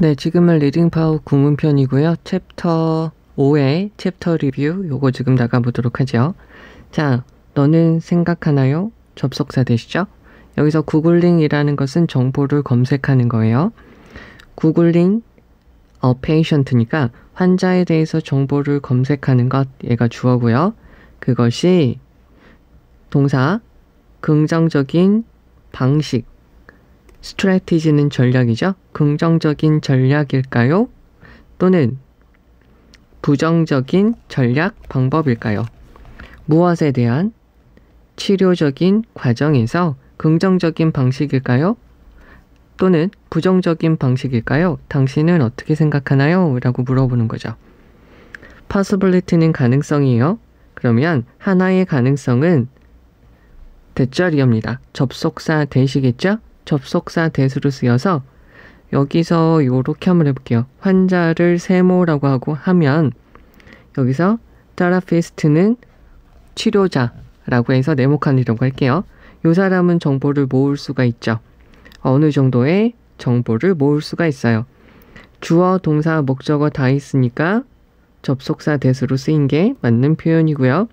네, 지금은 리딩 파워 구문편이고요. 챕터 5의 챕터 리뷰 요거 지금 나가보도록 하죠. 자, 너는 생각하나요? 접속사 되시죠? 여기서 구글링이라는 것은 정보를 검색하는 거예요. 구글링 patient니까 환자에 대해서 정보를 검색하는 것, 얘가 주어고요. 그것이 동사, 긍정적인 방식, 스트래티지는 전략이죠. 긍정적인 전략일까요? 또는 부정적인 전략 방법일까요? 무엇에 대한 치료적인 과정에서 긍정적인 방식일까요? 또는 부정적인 방식일까요? 당신은 어떻게 생각하나요? 라고 물어보는 거죠. possibility는 가능성이에요. 그러면 하나의 가능성은 대절이옵니다. 접속사 대시겠죠? 접속사 대수로 쓰여서 여기서 이렇게 한번 해볼게요. 환자를 세모라고 하고 하면 여기서 테라피스트는 치료자라고 해서 네모칸이라고 할게요. 이 사람은 정보를 모을 수가 있죠. 어느 정도의 정보를 모을 수가 있어요. 주어, 동사, 목적어 다 있으니까 접속사 대수로 쓰인 게 맞는 표현이고요.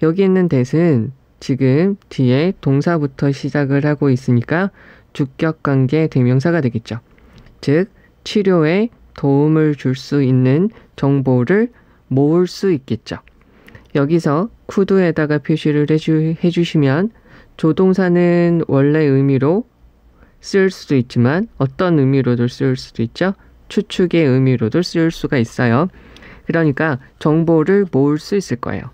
여기 있는 대는 지금 뒤에 동사부터 시작을 하고 있으니까 주격관계 대명사가 되겠죠. 즉, 치료에 도움을 줄 수 있는 정보를 모을 수 있겠죠. 여기서 could에다가 표시를 해주시면 조동사는 원래 의미로 쓸 수도 있지만 어떤 의미로도 쓸 수도 있죠. 추측의 의미로도 쓸 수가 있어요. 그러니까 정보를 모을 수 있을 거예요.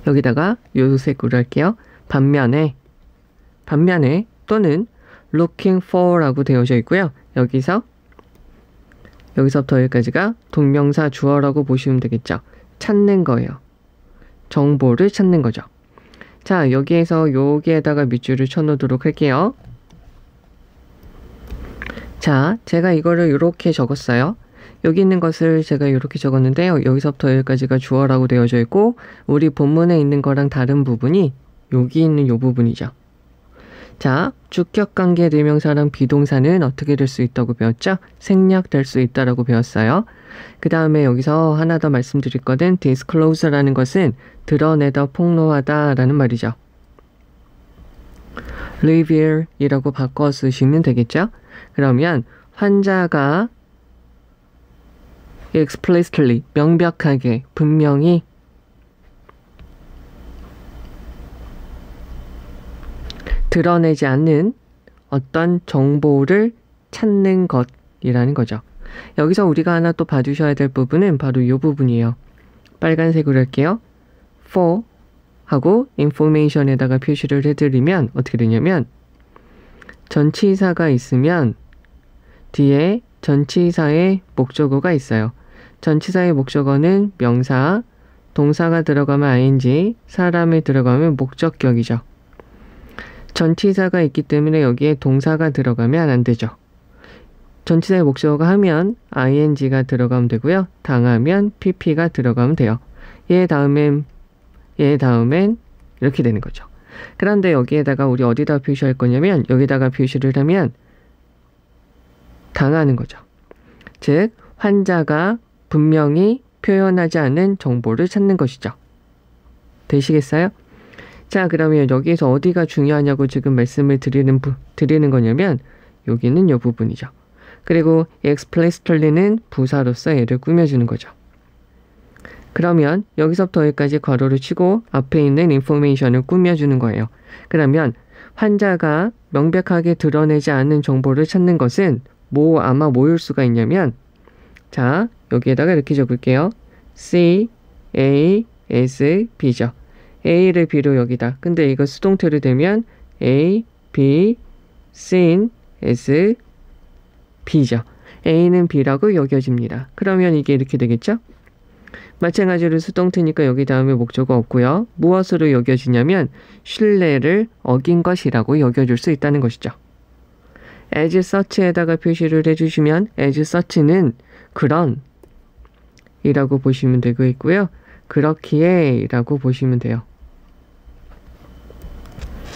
여기다가 요색으로 할게요. 반면에 또는 looking for라고 되어져 있고요. 여기서부터 여기까지가 동명사 주어라고 보시면 되겠죠. 찾는 거예요. 정보를 찾는 거죠. 자, 여기에서 여기에다가 밑줄을 쳐놓도록 할게요. 자, 제가 이거를 이렇게 적었어요. 여기 있는 것을 제가 이렇게 적었는데요. 여기서부터 여기까지가 주어라고 되어져 있고 우리 본문에 있는 거랑 다른 부분이 여기 있는 이 부분이죠. 자, 주격관계 대명사랑 비동사는 어떻게 될 수 있다고 배웠죠? 생략될 수 있다라고 배웠어요. 그 다음에 여기서 하나 더 말씀드릴 거는 disclose라는 것은 드러내다, 폭로하다라는 말이죠. reveal이라고 바꿔 쓰시면 되겠죠? 그러면 환자가 explicitly, 명백하게, 분명히 드러내지 않는 어떤 정보를 찾는 것이라는 거죠. 여기서 우리가 하나 또 봐주셔야 될 부분은 바로 이 부분이에요. 빨간색으로 할게요. for 하고 information에다가 표시를 해드리면 어떻게 되냐면 전치사가 있으면 뒤에 전치사의 목적어가 있어요. 전치사의 목적어는 명사, 동사가 들어가면 ing, 사람이 들어가면 목적격이죠. 전치사가 있기 때문에 여기에 동사가 들어가면 안 되죠. 전치사의 목적어가 하면 ing가 들어가면 되고요. 당하면 pp가 들어가면 돼요. 얘 다음엔 이렇게 되는 거죠. 그런데 여기에다가 우리 어디다 표시할 거냐면 여기다가 표시를 하면 당하는 거죠. 즉, 환자가 분명히 표현하지 않은 정보를 찾는 것이죠. 되시겠어요? 자, 그러면 여기에서 어디가 중요하냐고 지금 말씀을 드리는 거냐면 여기는 이 부분이죠. 그리고 explicitly는 부사로서 얘를 꾸며주는 거죠. 그러면 여기서부터 여기까지 괄호를 치고 앞에 있는 information을 꾸며주는 거예요. 그러면 환자가 명백하게 드러내지 않는 정보를 찾는 것은 아마 뭐일 수가 있냐면 자, 여기에다가 이렇게 적을게요. C, A, S, B죠. A를 B로 여기다. 근데 이거 수동태로 되면 A, B, C, S, B죠. A는 B라고 여겨집니다. 그러면 이게 이렇게 되겠죠? 마찬가지로 수동태니까 여기 다음에 목적어 없고요. 무엇으로 여겨지냐면 신뢰를 어긴 것이라고 여겨줄 수 있다는 것이죠. as such에다가 표시를 해주시면 as such는 그런 이라고 보시면 되고 있고요. 그렇기에 라고 보시면 돼요.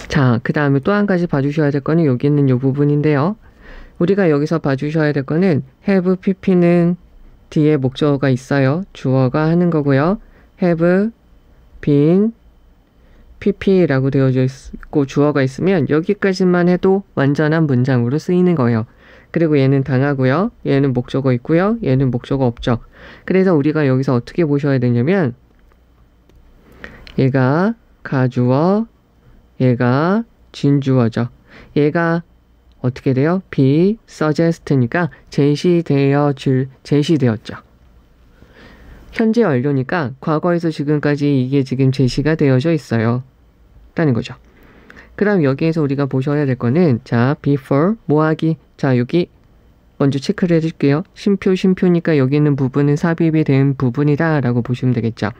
자, 그 다음에 또 한 가지 봐주셔야 될 거는 여기 있는 이 부분인데요. 우리가 여기서 봐주셔야 될 거는 have pp는 뒤에 목적어가 있어요. 주어가 하는 거고요. have been pp라고 되어져 있고 주어가 있으면 여기까지만 해도 완전한 문장으로 쓰이는 거예요. 그리고 얘는 당하고요. 얘는 목적어 있고요. 얘는 목적어 없죠. 그래서 우리가 여기서 어떻게 보셔야 되냐면 얘가 가주어, 얘가 진주어죠. 얘가 어떻게 돼요? be suggest니까 제시되었죠. 현재 완료니까 과거에서 지금까지 이게 지금 제시가 되어져 있어요. 라는 거죠. 그럼 여기에서 우리가 보셔야 될 거는 자, before, 뭐하기. 자, 여기 먼저 체크를 해줄게요. 쉼표니까 여기 있는 부분은 삽입이 된 부분이다 라고 보시면 되겠죠.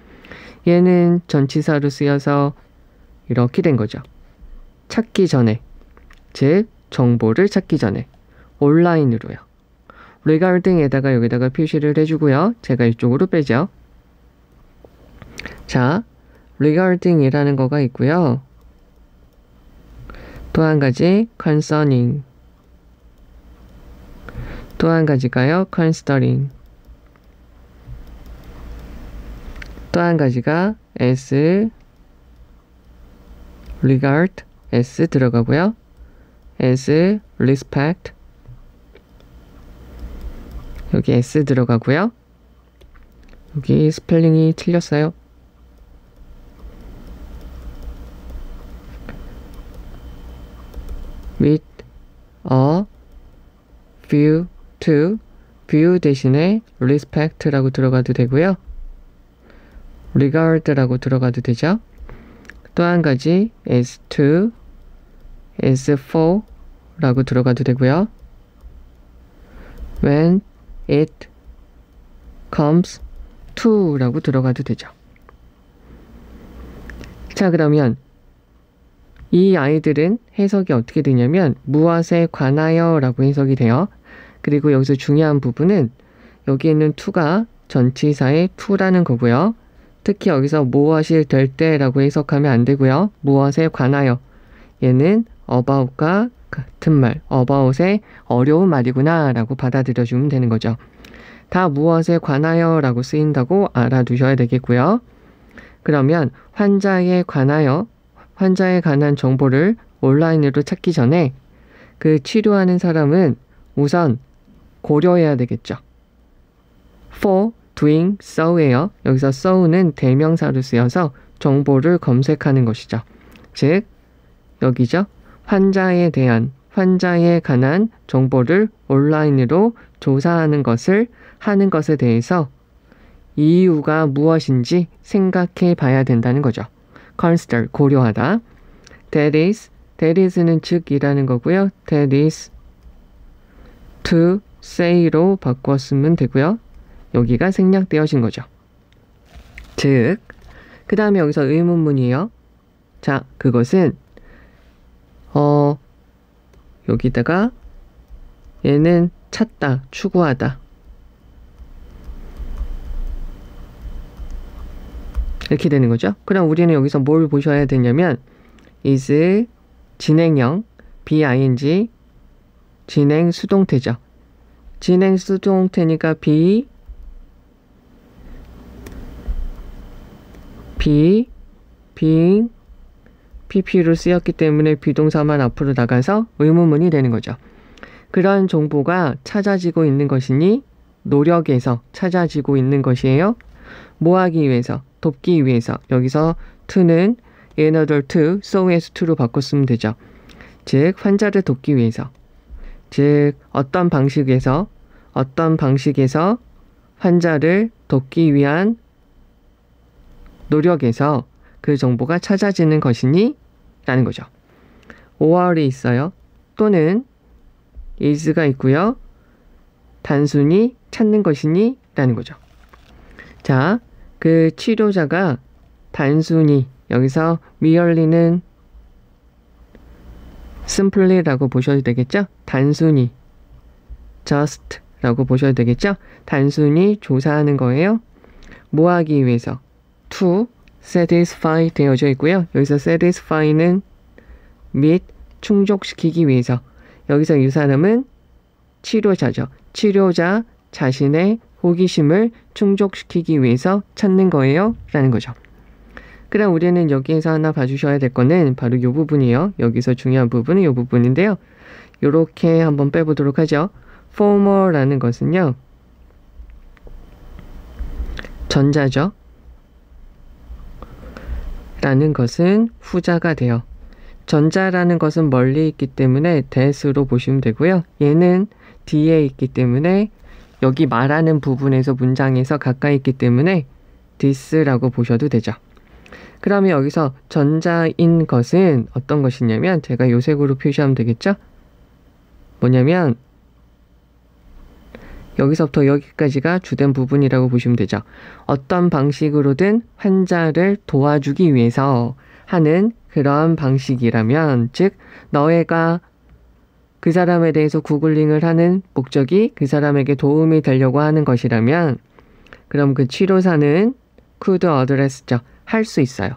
얘는 전치사로 쓰여서 이렇게 된 거죠. 찾기 전에, 즉 정보를 찾기 전에 온라인으로요. regarding에다가 여기다가 표시를 해주고요. 제가 이쪽으로 빼죠. 자, regarding이라는 거가 있고요. 또 한 가지 concerning, 또 한 가지가요 considering, 또 한 가지가 as regard, s 들어가고요. as respect, 여기 s 들어가고요. 여기 스펠링이 틀렸어요. with a view to, view 대신에 respect라고 들어가도 되고요. regard라고 들어가도 되죠. 또 한 가지 as to, as for 라고 들어가도 되고요. when it comes to 라고 들어가도 되죠. 자, 그러면 이 아이들은 해석이 어떻게 되냐면 무엇에 관하여 라고 해석이 돼요. 그리고 여기서 중요한 부분은 여기 있는 to가 전치사의 to라는 거고요. 특히 여기서 무엇이 될 때 라고 해석하면 안 되고요. 무엇에 관하여, 얘는 about과 같은 말, about의 어려운 말이구나 라고 받아들여주면 되는 거죠. 다 무엇에 관하여 라고 쓰인다고 알아두셔야 되겠고요. 그러면 환자에 관하여, 환자에 관한 정보를 온라인으로 찾기 전에 그 치료하는 사람은 우선 고려해야 되겠죠. for doing so예요. 여기서 so는 대명사로 쓰여서 정보를 검색하는 것이죠. 즉 여기죠. 환자에 관한 정보를 온라인으로 조사하는 것을 하는 것에 대해서 이유가 무엇인지 생각해 봐야 된다는 거죠. consider, 고려하다. that is는 즉이라는 거고요. that is to say로 바꿨으면 되고요. 여기가 생략되어진 거죠. 즉, 그 다음에 여기서 의문문이에요. 자, 그것은 여기다가 얘는 찾다, 추구하다. 이렇게 되는 거죠. 그럼 우리는 여기서 뭘 보셔야 되냐면 is 진행형, be, 진행 수동태죠. 진행 수동태니까 being, pp로 쓰였기 때문에 비동사만 앞으로 나가서 의문문이 되는 거죠. 그런 정보가 찾아지고 있는 것이니 노력에서 찾아지고 있는 것이에요. 뭐 하기 위해서? 돕기 위해서. 여기서 to는 in order to, so as to로 바꿨으면 되죠. 즉 환자를 돕기 위해서. 즉 어떤 방식에서 환자를 돕기 위한 노력에서 그 정보가 찾아지는 것이니 라는 거죠. or이 있어요. 또는 is가 있고요. 단순히 찾는 것이니 라는 거죠. 자, 그 치료자가 단순히, 여기서 merely는 simply라고 보셔도 되겠죠. 단순히 just 라고 보셔도 되겠죠. 단순히 조사하는 거예요. 뭐 하기 위해서? to satisfy 되어져 있고요. 여기서 satisfy는 및 충족시키기 위해서. 여기서 이 사람은 치료자죠. 치료자 자신의 호기심을 충족시키기 위해서 찾는 거예요 라는 거죠. 그럼 우리는 여기에서 하나 봐주셔야 될 거는 바로 이 부분이에요. 여기서 중요한 부분은 이 부분인데요. 이렇게 한번 빼보도록 하죠. former라는 것은요, 전자죠. 라는 것은 후자가 돼요. 전자라는 것은 멀리 있기 때문에 that으로 보시면 되고요. 얘는 뒤에 있기 때문에 여기 말하는 부분에서 문장에서 가까이 있기 때문에 this라고 보셔도 되죠. 그러면 여기서 전자인 것은 어떤 것이냐면 제가 요 색으로 표시하면 되겠죠? 뭐냐면 여기서부터 여기까지가 주된 부분이라고 보시면 되죠. 어떤 방식으로든 환자를 도와주기 위해서 하는 그런 방식이라면, 즉 너희가 그 사람에 대해서 구글링을 하는 목적이 그 사람에게 도움이 되려고 하는 것이라면 그럼 그 치료사는 could address죠. 할 수 있어요.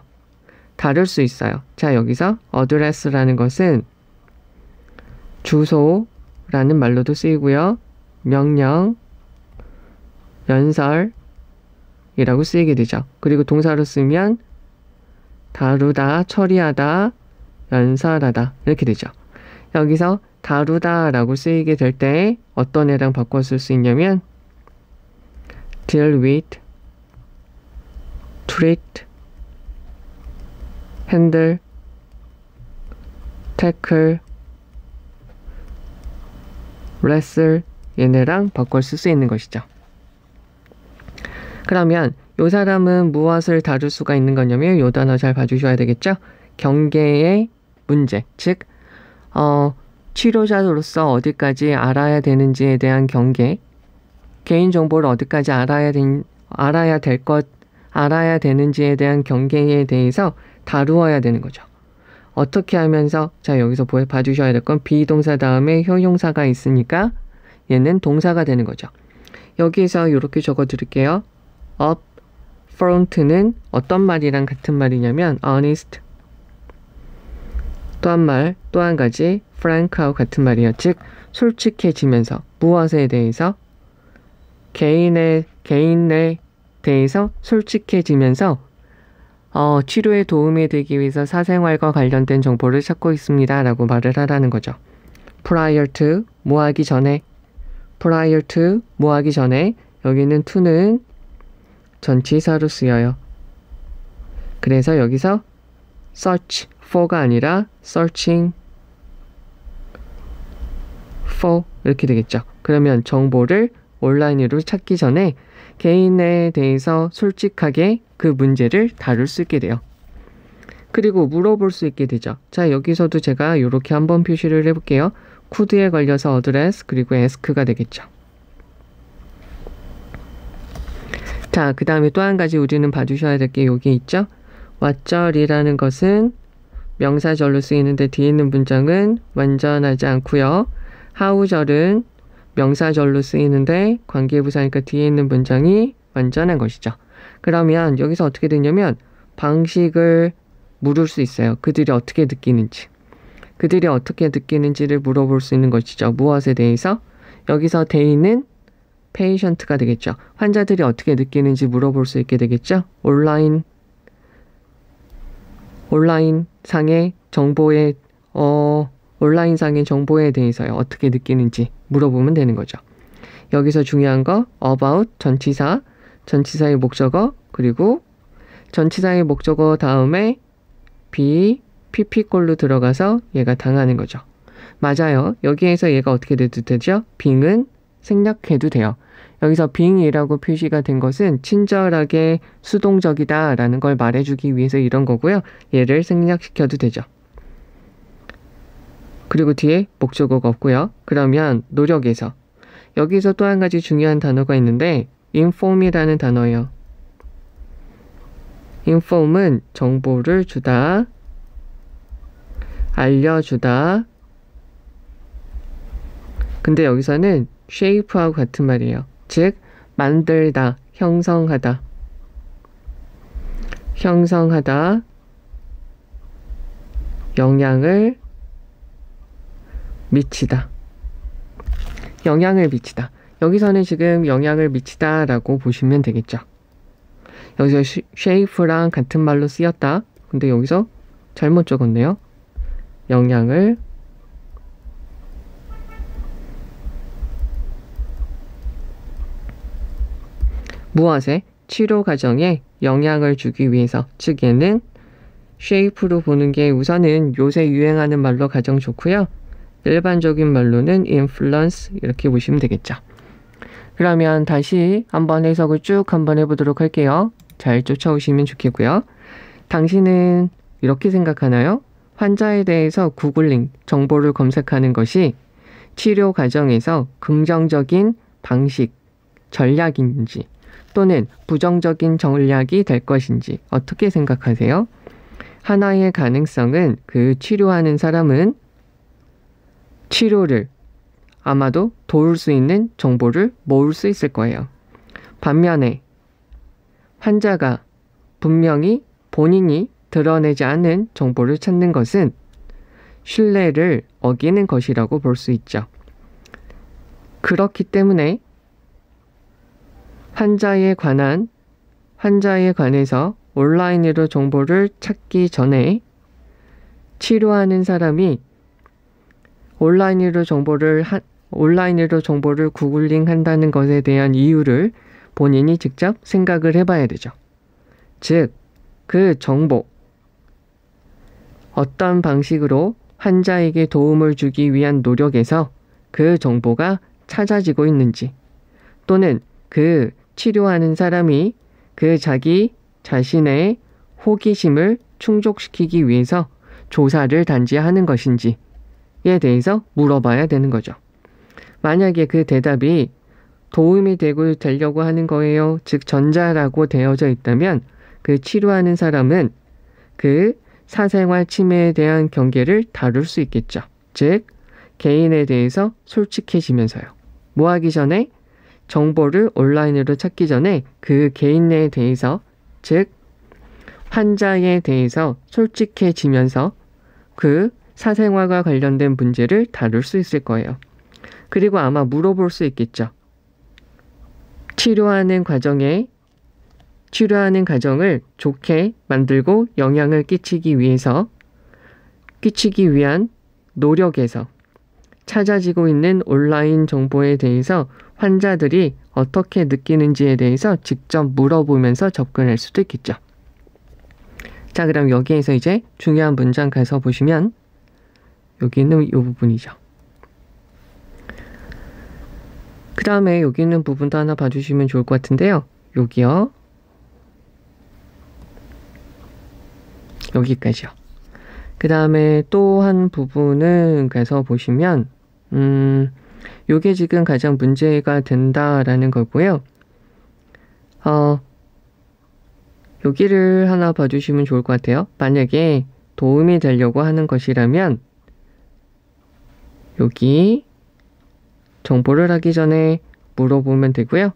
다룰 수 있어요. 자, 여기서 address라는 것은 주소라는 말로도 쓰이고요. 명령, 연설이라고 쓰이게 되죠. 그리고 동사로 쓰면 다루다, 처리하다, 연설하다 이렇게 되죠. 여기서 다루다라고 쓰이게 될 때 어떤 애랑 바꿔 쓸 수 있냐면 deal with, treat, handle, tackle, wrestle 얘네랑 바꿔 쓸 수 있는 것이죠. 그러면 이 사람은 무엇을 다룰 수가 있는 거냐면 이 단어 잘 봐주셔야 되겠죠. 경계의 문제, 즉 치료자로서 어디까지 알아야 되는지에 대한 경계, 개인정보를 어디까지 알아야 되는지에 대한 경계에 대해서 다루어야 되는 거죠. 어떻게 하면서, 자 여기서 봐주셔야 될 건 비동사 다음에 형용사가 있으니까 얘는 동사가 되는 거죠. 여기서 이렇게 적어 드릴게요. up front는 어떤 말이랑 같은 말이냐면 honest, 또 한 가지 frank하고 같은 말이에요. 즉 솔직해지면서 무엇에 대해서, 개인에 대해서 솔직해지면서 치료에 도움이 되기 위해서 사생활과 관련된 정보를 찾고 있습니다 라고 말을 하라는 거죠. prior to, 뭐하기 전에, prior to, 뭐하기 전에, 여기는 to는 전치사로 쓰여요. 그래서 여기서 search for가 아니라 searching for 이렇게 되겠죠. 그러면 정보를 온라인으로 찾기 전에 개인에 대해서 솔직하게 그 문제를 다룰 수 있게 돼요. 그리고 물어볼 수 있게 되죠. 자, 여기서도 제가 이렇게 한번 표시를 해볼게요. could에 걸려서 address 그리고 ask가 되겠죠. 자, 그 다음에 또 한 가지 우리는 봐주셔야 될 게 여기 있죠. 왓절이라는 것은 명사절로 쓰이는데 뒤에 있는 문장은 완전하지 않고요. how절은 명사절로 쓰이는데 관계부사니까 뒤에 있는 문장이 완전한 것이죠. 그러면 여기서 어떻게 되냐면 방식을 물을 수 있어요. 그들이 어떻게 느끼는지를 물어볼 수 있는 것이죠. 무엇에 대해서? 여기서 they는 patient가 되겠죠. 환자들이 어떻게 느끼는지 물어볼 수 있게 되겠죠. 온라인 상의 정보에 대해서요. 어떻게 느끼는지 물어보면 되는 거죠. 여기서 중요한 거 about 전치사의 목적어, 그리고 전치사의 목적어 다음에 be, pp꼴로 들어가서 얘가 당하는 거죠. 맞아요. 여기에서 얘가 어떻게 돼도 되죠? being은 생략해도 돼요. 여기서 being이라고 표시가 된 것은 친절하게 수동적이다 라는 걸 말해주기 위해서 이런 거고요. 얘를 생략시켜도 되죠. 그리고 뒤에 목적어가 없고요. 그러면 노력에서 여기서 또 한 가지 중요한 단어가 있는데 inform이라는 단어예요. inform은 정보를 주다, 알려주다. 근데 여기서는 shape하고 같은 말이에요. 즉 만들다, 형성하다, 영향을 미치다. 영향을 미치다. 여기서는 지금 영향을 미치다 라고 보시면 되겠죠. 여기서 shape랑 같은 말로 쓰였다. 근데 여기서 잘못 적었네요. 영향을 무엇에? 치료 과정에 영향을 주기 위해서. 즉 얘는 shape로 보는 게 우선은 요새 유행하는 말로 가장 좋고요. 일반적인 말로는 influence 이렇게 보시면 되겠죠. 그러면 다시 한번 해석을 쭉 한번 해보도록 할게요. 잘 쫓아오시면 좋겠고요. 당신은 이렇게 생각하나요? 환자에 대해서 구글링, 정보를 검색하는 것이 치료 과정에서 긍정적인 방식, 전략인지 또는 부정적인 전략이 될 것인지 어떻게 생각하세요? 하나의 가능성은 그 치료하는 사람은 치료를 아마도 도울 수 있는 정보를 모을 수 있을 거예요. 반면에 환자가 분명히 본인이 드러내지 않은 정보를 찾는 것은 신뢰를 어기는 것이라고 볼 수 있죠. 그렇기 때문에 환자에 관해서 온라인으로 정보를 찾기 전에 치료하는 사람이 온라인으로 정보를 구글링 한다는 것에 대한 이유를 본인이 직접 생각을 해봐야 되죠. 즉, 그 정보, 어떤 방식으로 환자에게 도움을 주기 위한 노력에서 그 정보가 찾아지고 있는지, 또는 그 치료하는 사람이 그 자기 자신의 호기심을 충족시키기 위해서 조사를 단지 하는 것인지에 대해서 물어봐야 되는 거죠. 만약에 그 대답이 도움이 되려고 하는 거예요, 즉 전자라고 되어져 있다면 그 치료하는 사람은 그 사생활 침해에 대한 경계를 다룰 수 있겠죠. 즉 개인에 대해서 솔직해지면서요. 뭐 하기 전에? 정보를 온라인으로 찾기 전에 그 개인에 대해서, 즉 환자에 대해서 솔직해지면서 그 사생활과 관련된 문제를 다룰 수 있을 거예요. 그리고 아마 물어볼 수 있겠죠. 치료하는 과정을 좋게 만들고 영향을 끼치기 위한 노력에서 찾아지고 있는 온라인 정보에 대해서 환자들이 어떻게 느끼는지에 대해서 직접 물어보면서 접근할 수도 있겠죠. 자, 그럼 여기에서 이제 중요한 문장 가서 보시면 여기는 이 부분이죠. 그 다음에 여기 있는 부분도 하나 봐주시면 좋을 것 같은데요. 여기요. 여기까지요. 그 다음에 또 한 부분은 가서 보시면 요게 지금 가장 문제가 된다라는 거고요. 여기를 하나 봐주시면 좋을 것 같아요. 만약에 도움이 되려고 하는 것이라면 여기 정보를 하기 전에 물어보면 되고요.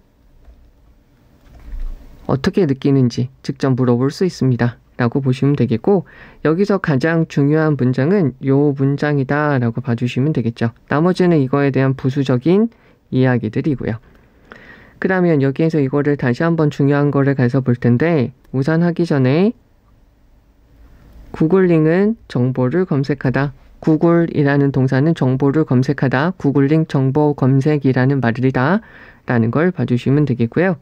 어떻게 느끼는지 직접 물어볼 수 있습니다. 라고 보시면 되겠고, 여기서 가장 중요한 문장은 요 문장이다 라고 봐주시면 되겠죠. 나머지는 이거에 대한 부수적인 이야기들이고요. 그러면 여기에서 이거를 다시 한번 중요한 거를 가서 볼 텐데, 우선 하기 전에 구글링은 정보를 검색하다. 구글이라는 동사는 정보를 검색하다. 구글링 정보 검색이라는 말이다 라는 걸 봐주시면 되겠고요.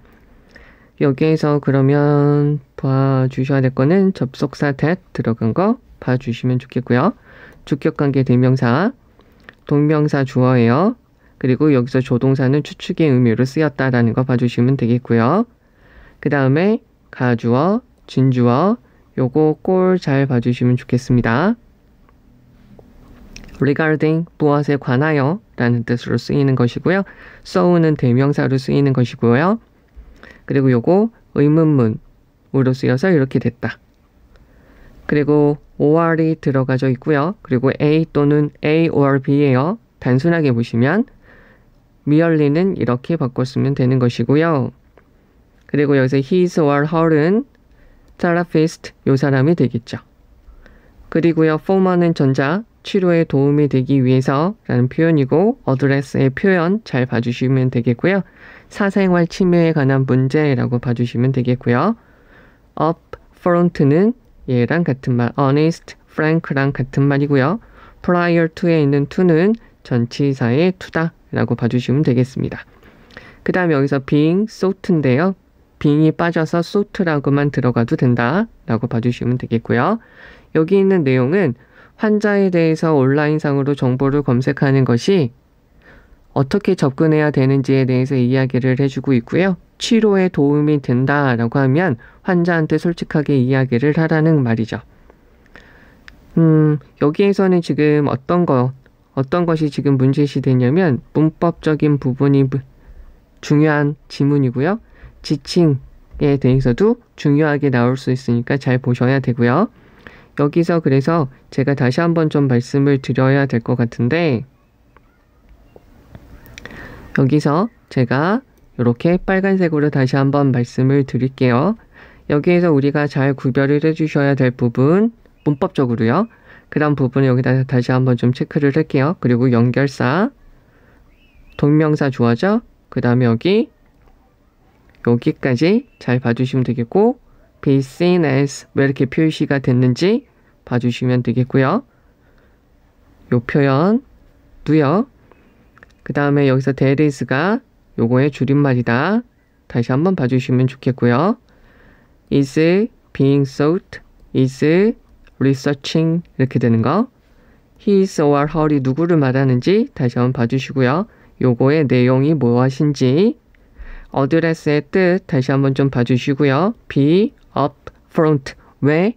여기에서 그러면 봐주셔야 될 거는 접속사 that 들어간 거 봐주시면 좋겠고요. 주격관계 대명사, 동명사 주어예요. 그리고 여기서 조동사는 추측의 의미로 쓰였다라는 거 봐주시면 되겠고요. 그 다음에 가주어, 진주어, 요거 꼴 잘 봐주시면 좋겠습니다. regarding, 무엇에 관하여 라는 뜻으로 쓰이는 것이고요. so는 대명사로 쓰이는 것이고요. 그리고 요거 의문문으로 쓰여서 이렇게 됐다. 그리고 or이 들어가져 있고요. 그리고 A 또는 A or B예요. 단순하게 보시면 merely는 이렇게 바꿨으면 되는 것이고요. 그리고 여기서 his or her은 therapist, 요 사람이 되겠죠. 그리고요 former는 전자, 치료에 도움이 되기 위해서 라는 표현이고 어드레스의 표현 잘 봐주시면 되겠고요. 사생활 침해에 관한 문제라고 봐주시면 되겠고요. up front는 얘랑 같은 말, honest, frank랑 같은 말이고요. prior to에 있는 to는 전치사의 to다 라고 봐주시면 되겠습니다. 그 다음에 여기서 being sought인데요. being이 빠져서 sought라고만 들어가도 된다 라고 봐주시면 되겠고요. 여기 있는 내용은 환자에 대해서 온라인상으로 정보를 검색하는 것이 어떻게 접근해야 되는지에 대해서 이야기를 해주고 있고요. 치료에 도움이 된다라고 하면 환자한테 솔직하게 이야기를 하라는 말이죠. 여기에서는 지금 어떤 것이 지금 문제시 되냐면 문법적인 부분이 중요한 지문이고요. 지칭에 대해서도 중요하게 나올 수 있으니까 잘 보셔야 되고요. 여기서 그래서 제가 다시 한번 좀 말씀을 드려야 될 것 같은데 여기서 제가 이렇게 빨간색으로 다시 한번 말씀을 드릴게요. 여기에서 우리가 잘 구별을 해주셔야 될 부분 문법적으로요. 그런 부분을 여기다 다시 한번 좀 체크를 할게요. 그리고 연결사, 동명사 주어죠. 그 다음에 여기까지 잘 봐주시면 되겠고 be seen as 왜 이렇게 표시가 됐는지 봐주시면 되겠고요. 요 표현도요. 그 다음에 여기서 there is가 요거의 줄임말이다. 다시 한번 봐주시면 좋겠고요. is being sought, is researching 이렇게 되는 거. his or her이 누구를 말하는지 다시 한번 봐주시고요. 요거의 내용이 무엇인지 어드레스의 뜻 다시 한번 좀 봐주시고요. be up front 왜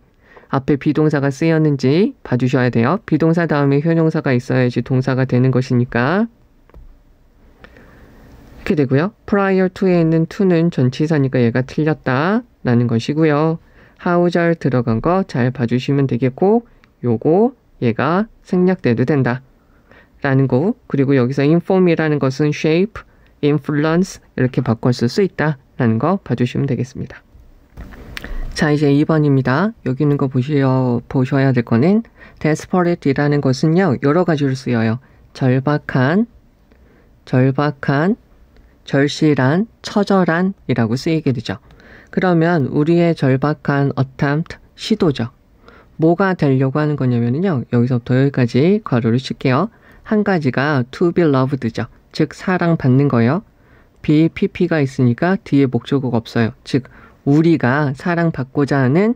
앞에 비동사가 쓰였는지 봐주셔야 돼요. 비동사 다음에 형용사가 있어야지 동사가 되는 것이니까 이렇게 되고요. prior to에 있는 to는 전치사니까 얘가 틀렸다 라는 것이고요. 하우절 들어간 거 잘 봐주시면 되겠고 요거 얘가 생략돼도 된다 라는 거. 그리고 여기서 inform이라는 것은 shape, influence 이렇게 바꿨을 수 있다 라는 거 봐주시면 되겠습니다. 자, 이제 2번입니다. 여기 있는 거 보셔야 될 거는 desperate이라는 것은요. 여러 가지로 쓰여요. 절박한, 절실한, 처절한 이라고 쓰이게 되죠. 그러면 우리의 절박한 attempt, 시도죠. 뭐가 되려고 하는 거냐면요. 여기서부터 여기까지 괄호를 칠게요. 한 가지가 to be loved죠. 즉 사랑받는 거예요. be, pp가 있으니까 뒤에 목적어가 없어요. 즉 우리가 사랑받고자 하는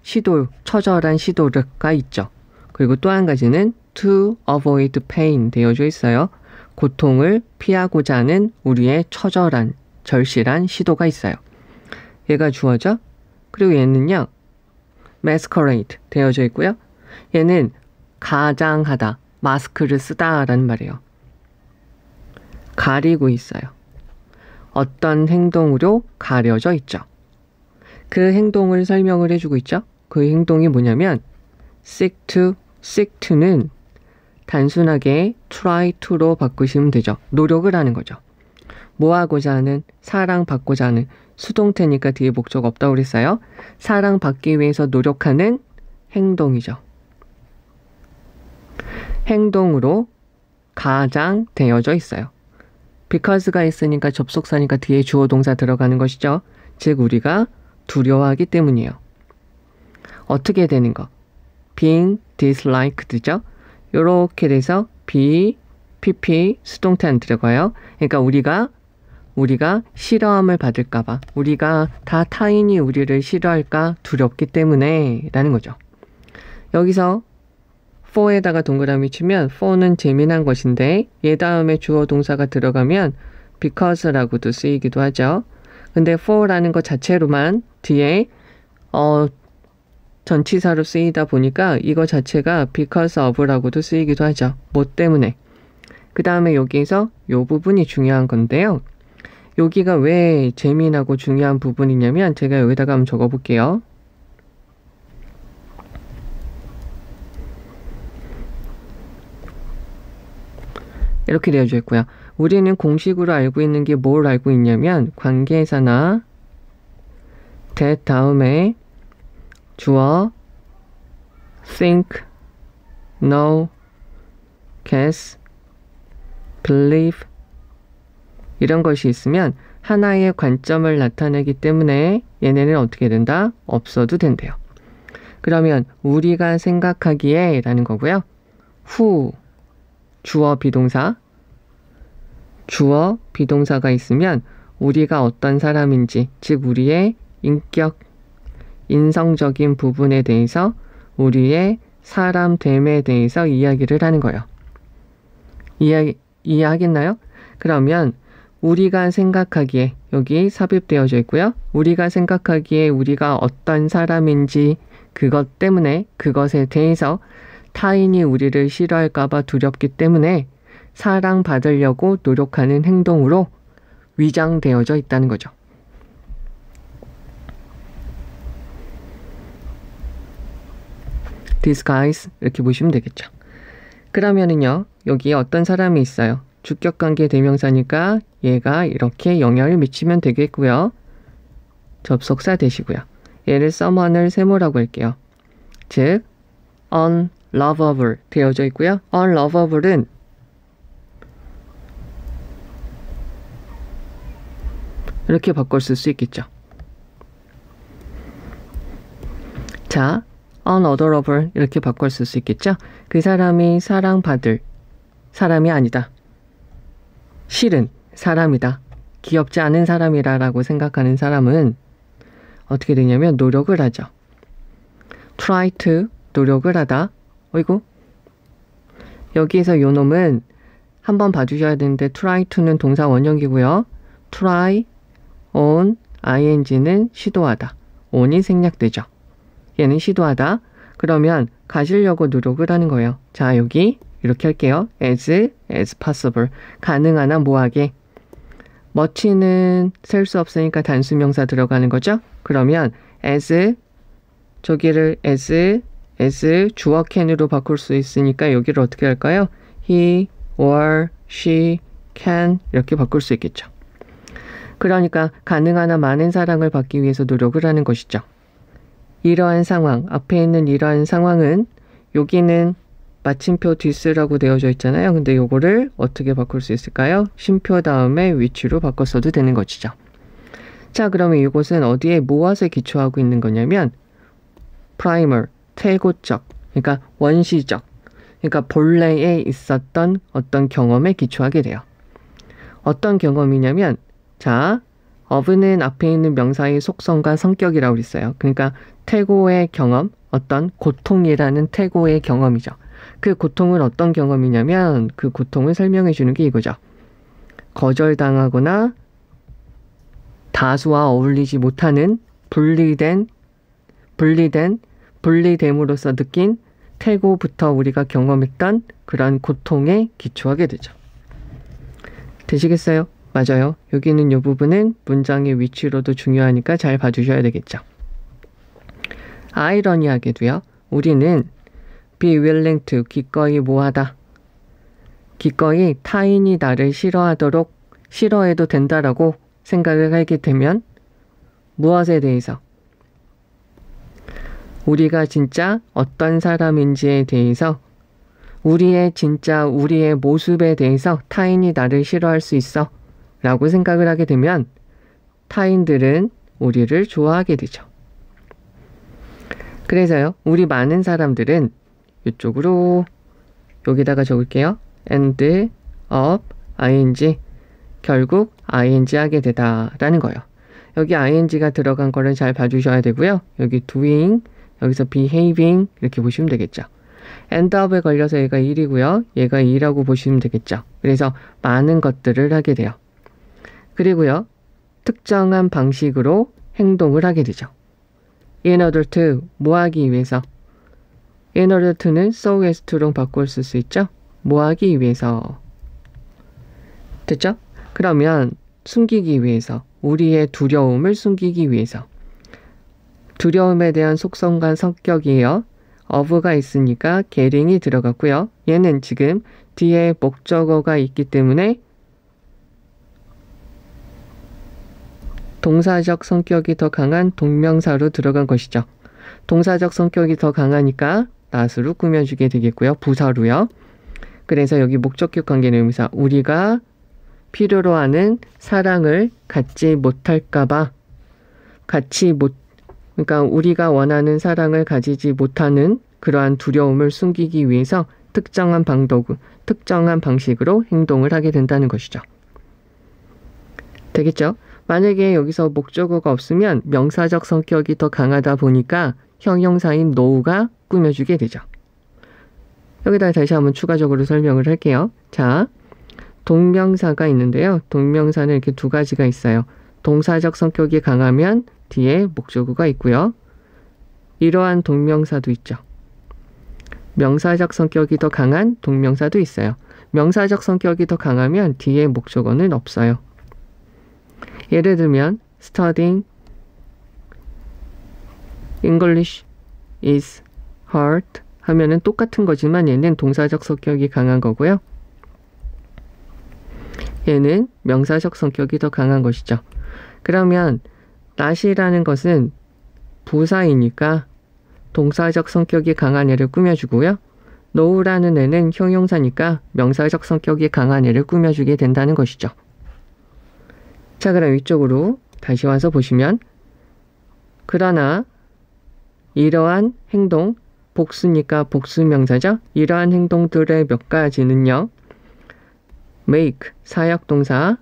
시도, 처절한 시도가 있죠. 그리고 또 한 가지는 to avoid pain 되어져 있어요. 고통을 피하고자 하는 우리의 처절한, 절실한 시도가 있어요. 얘가 주어죠. 그리고 얘는요. masquerade 되어져 있고요. 얘는 가장하다, 마스크를 쓰다 라는 말이에요. 가리고 있어요. 어떤 행동으로 가려져 있죠. 그 행동을 설명을 해주고 있죠. 그 행동이 뭐냐면 seek to는 단순하게 try to로 바꾸시면 되죠. 노력을 하는 거죠. 뭐 하고자 하는, 사랑받고자 하는, 수동태니까 뒤에 목적 없다고 그랬어요. 사랑받기 위해서 노력하는 행동이죠. 행동으로 가장되어져 있어요. because가 있으니까 접속사니까 뒤에 주어 동사 들어가는 것이죠. 즉 우리가 두려워하기 때문이에요. 어떻게 되는 거? being disliked죠. 이렇게 돼서 be, pp, 수동태 안 들어가요. 그러니까 우리가 싫어함을 받을까봐, 우리가 다 타인이 우리를 싫어할까 두렵기 때문에 라는 거죠. 여기서 for에다가 동그라미 치면 for는 재미난 것인데 얘 다음에 주어 동사가 들어가면 because라고도 쓰이기도 하죠. 근데 for라는 것 자체로만 뒤에 전치사로 쓰이다 보니까 이거 자체가 because of라고도 쓰이기도 하죠. 뭐 때문에. 그 다음에 여기에서 요 부분이 중요한 건데요. 여기가 왜 재미나고 중요한 부분이냐면 제가 여기다가 한번 적어볼게요. 이렇게 되어져 있고요. 우리는 공식으로 알고 있는 게 뭘 알고 있냐면 관계사나 that 다음에 주어 think, know, guess, believe 이런 것이 있으면 하나의 관점을 나타내기 때문에 얘네는 어떻게 된다? 없어도 된대요. 그러면 우리가 생각하기에 라는 거고요. who, 주어 비동사, 주어 비동사가 있으면 우리가 어떤 사람인지, 즉 우리의 인격, 인성적인 부분에 대해서 우리의 사람됨에 대해서 이야기를 하는 거예요. 이해하겠나요? 그러면 우리가 생각하기에 여기 삽입되어져 있고요. 우리가 생각하기에 우리가 어떤 사람인지 그것 때문에 그것에 대해서 타인이 우리를 싫어할까봐 두렵기 때문에 사랑받으려고 노력하는 행동으로 위장되어져 있다는 거죠. disguise 이렇게 보시면 되겠죠. 그러면은요, 여기 어떤 사람이 있어요. 주격관계 대명사니까 얘가 이렇게 영향을 미치면 되겠고요. 접속사 되시고요. 얘를 someone을 세모라고 할게요. 즉 unlovable 되어져 있고요. unlovable은 이렇게 바꿔 쓸 수 있겠죠. 자, unadorable 이렇게 바꿔 쓸 수 있겠죠. 그 사람이 사랑받을 사람이 아니다. 싫은 사람이다. 귀엽지 않은 사람이라고 생각하는 사람은 어떻게 되냐면 노력을 하죠. try to 노력을 하다. 어이구. 여기에서 요 놈은 한번 봐주셔야 되는데 try to는 동사 원형이고요. try on ing는 시도하다. on이 생략되죠. 얘는 시도하다. 그러면 가지려고 노력을 하는 거예요. 자, 여기 이렇게 할게요. as possible. 가능한 한 뭐하게. much는 셀 수 없으니까 단수명사 들어가는 거죠. 그러면 as 저기를 as 주어 can으로 바꿀 수 있으니까 여기를 어떻게 할까요? he or she can 이렇게 바꿀 수 있겠죠. 그러니까 가능한 한 많은 사랑을 받기 위해서 노력을 하는 것이죠. 이러한 상황, 앞에 있는 이러한 상황은 여기는 마침표 this라고 되어져 있잖아요. 근데 요거를 어떻게 바꿀 수 있을까요? 쉼표 다음에 위치로 바꿨어도 되는 것이죠. 자, 그러면 이곳은 어디에 무엇에 기초하고 있는 거냐면 primer, 태고적, 그러니까 원시적, 그러니까 본래에 있었던 어떤 경험에 기초하게 돼요. 어떤 경험이냐면 자, of는 앞에 있는 명사의 속성과 성격이라고 그랬어요. 그러니까 태고의 경험, 어떤 고통이라는 태고의 경험이죠. 그 고통은 어떤 경험이냐면 그 고통을 설명해 주는 게 이거죠. 거절당하거나 다수와 어울리지 못하는 분리됨으로써 느낀 태고부터 우리가 경험했던 그런 고통에 기초하게 되죠. 되시겠어요? 맞아요. 여기 있는 이 부분은 문장의 위치로도 중요하니까 잘 봐주셔야 되겠죠. 아이러니하게도요. 우리는 be willing to 기꺼이 뭐하다. 기꺼이 타인이 나를 싫어해도 된다라고 생각을 하게 되면 무엇에 대해서? 우리가 진짜 어떤 사람인지에 대해서 우리의 모습에 대해서 타인이 나를 싫어할 수 있어 라고 생각을 하게 되면 타인들은 우리를 좋아하게 되죠. 그래서요. 우리 많은 사람들은 이쪽으로 여기다가 적을게요. end up ing 결국 ing 하게 되다라는 거예요. 여기 ing가 들어간 거를 잘 봐주셔야 되고요. 여기 doing, 여기서 behaving 이렇게 보시면 되겠죠. end up에 걸려서 얘가 1이고요. 얘가 2라고 보시면 되겠죠. 그래서 많은 것들을 하게 돼요. 그리고요. 특정한 방식으로 행동을 하게 되죠. in order to 뭐 하기 위해서 in order to는 so as to로 바꿀 수 있죠. 뭐 하기 위해서 됐죠? 그러면 숨기기 위해서 우리의 두려움을 숨기기 위해서 두려움에 대한 속성과 성격이에요. of가 있으니까 getting이 들어갔고요. 얘는 지금 뒤에 목적어가 있기 때문에 동사적 성격이 더 강한 동명사로 들어간 것이죠. 동사적 성격이 더 강하니까 not으로 꾸며주게 되겠고요. 부사로요. 그래서 여기 목적격 관계대명사 우리가 필요로 하는 사랑을 갖지 못할까봐 그러니까 우리가 원하는 사랑을 가지지 못하는 그러한 두려움을 숨기기 위해서 특정한 방식으로 행동을 하게 된다는 것이죠. 되겠죠? 만약에 여기서 목적어가 없으면 명사적 성격이 더 강하다 보니까 형용사인 know가 꾸며주게 되죠. 여기다 다시 한번 추가적으로 설명을 할게요. 자, 동명사가 있는데요. 동명사는 이렇게 두 가지가 있어요. 동사적 성격이 강하면 뒤에 목적어가 있고요. 이러한 동명사도 있죠. 명사적 성격이 더 강한 동명사도 있어요. 명사적 성격이 더 강하면 뒤에 목적어는 없어요. 예를 들면 studying English is hard 하면은 똑같은 거지만 얘는 동사적 성격이 강한 거고요. 얘는 명사적 성격이 더 강한 것이죠. 그러면 not이라는 것은 부사이니까 동사적 성격이 강한 애를 꾸며주고요. know라는 애는 형용사니까 명사적 성격이 강한 애를 꾸며주게 된다는 것이죠. 자, 그럼 위쪽으로 다시 와서 보시면 그러나 이러한 행동, 복수니까 복수명사죠. 이러한 행동들의 몇 가지는요. make, 사역동사,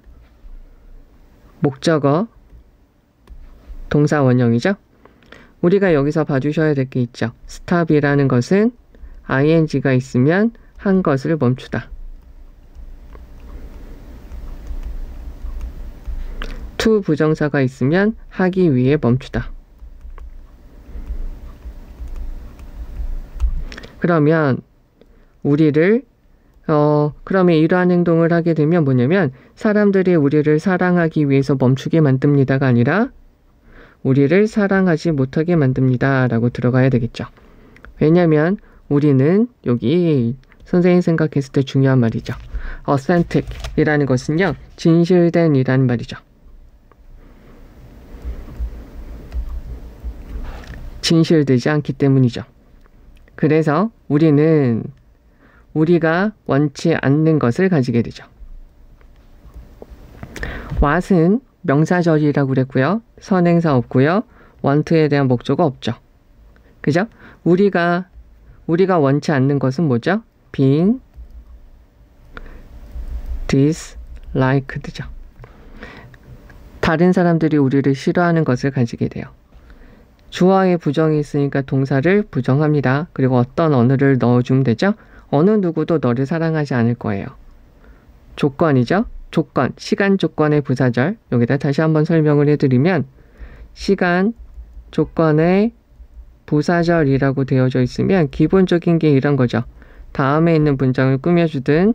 목적어, 동사 원형이죠. 우리가 여기서 봐주셔야 될 게 있죠. stop이라는 것은 ing가 있으면 한 것을 멈추다. to 부정사가 있으면 하기 위해 멈추다. 그러면 그러면 이러한 행동을 하게 되면 뭐냐면 사람들이 우리를 사랑하기 위해서 멈추게 만듭니다가 아니라 우리를 사랑하지 못하게 만듭니다 라고 들어가야 되겠죠. 왜냐면 우리는 여기 선생님 생각했을 때 중요한 말이죠. authentic 이라는 것은요. 진실된 이라는 말이죠. 진실되지 않기 때문이죠. 그래서 우리는 우리가 원치 않는 것을 가지게 되죠. what은 명사절이라고 그랬고요. 선행사 없고요. want에 대한 목적어 없죠. 그죠? 우리가 원치 않는 것은 뭐죠? being disliked죠. 다른 사람들이 우리를 싫어하는 것을 가지게 돼요. 주어에 부정이 있으니까 동사를 부정합니다. 그리고 어떤 언어를 넣어주면 되죠? 어느 누구도 너를 사랑하지 않을 거예요. 조건이죠? 조건, 시간 조건의 부사절. 여기다 다시 한번 설명을 해드리면 시간 조건의 부사절이라고 되어져 있으면 기본적인 게 이런 거죠. 다음에 있는 문장을 꾸며주든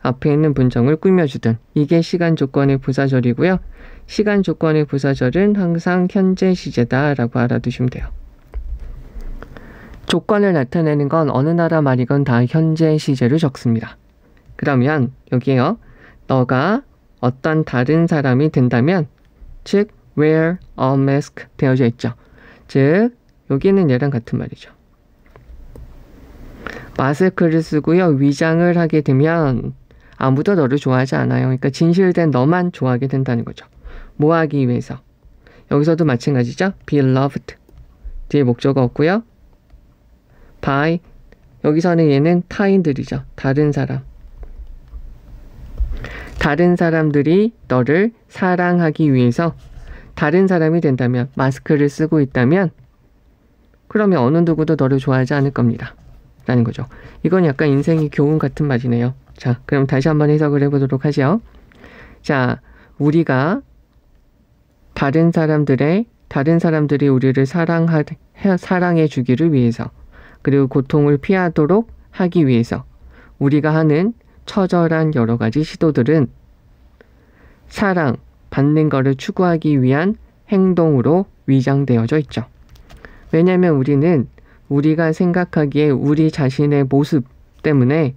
앞에 있는 문장을 꾸며주든 이게 시간 조건의 부사절이고요. 시간 조건의 부사절은 항상 현재 시제다라고 알아두시면 돼요. 조건을 나타내는 건 어느 나라 말이건 다 현재 시제를 적습니다. 그러면 여기에요. 너가 어떤 다른 사람이 된다면 즉 wear a mask 되어져 있죠. 즉 여기는 얘랑 같은 말이죠. 마스크를 쓰고요. 위장을 하게 되면 아무도 너를 좋아하지 않아요. 그러니까 진실된 너만 좋아하게 된다는 거죠. 뭐 하기 위해서? 여기서도 마찬가지죠. be loved. 뒤에 목적어 없고요. by. 여기서는 얘는 타인들이죠. 다른 사람. 다른 사람들이 너를 사랑하기 위해서 다른 사람이 된다면 마스크를 쓰고 있다면 그러면 어느 누구도 너를 좋아하지 않을 겁니다. 라는 거죠. 이건 약간 인생의 교훈 같은 말이네요. 자, 그럼 다시 한번 해석을 해보도록 하죠. 자, 우리가 다른 사람들이 우리를 사랑해 주기를 위해서 그리고 고통을 피하도록 하기 위해서 우리가 하는 처절한 여러 가지 시도들은 사랑, 받는 것을 추구하기 위한 행동으로 위장되어져 있죠. 왜냐하면 우리는 우리가 생각하기에 우리 자신의 모습 때문에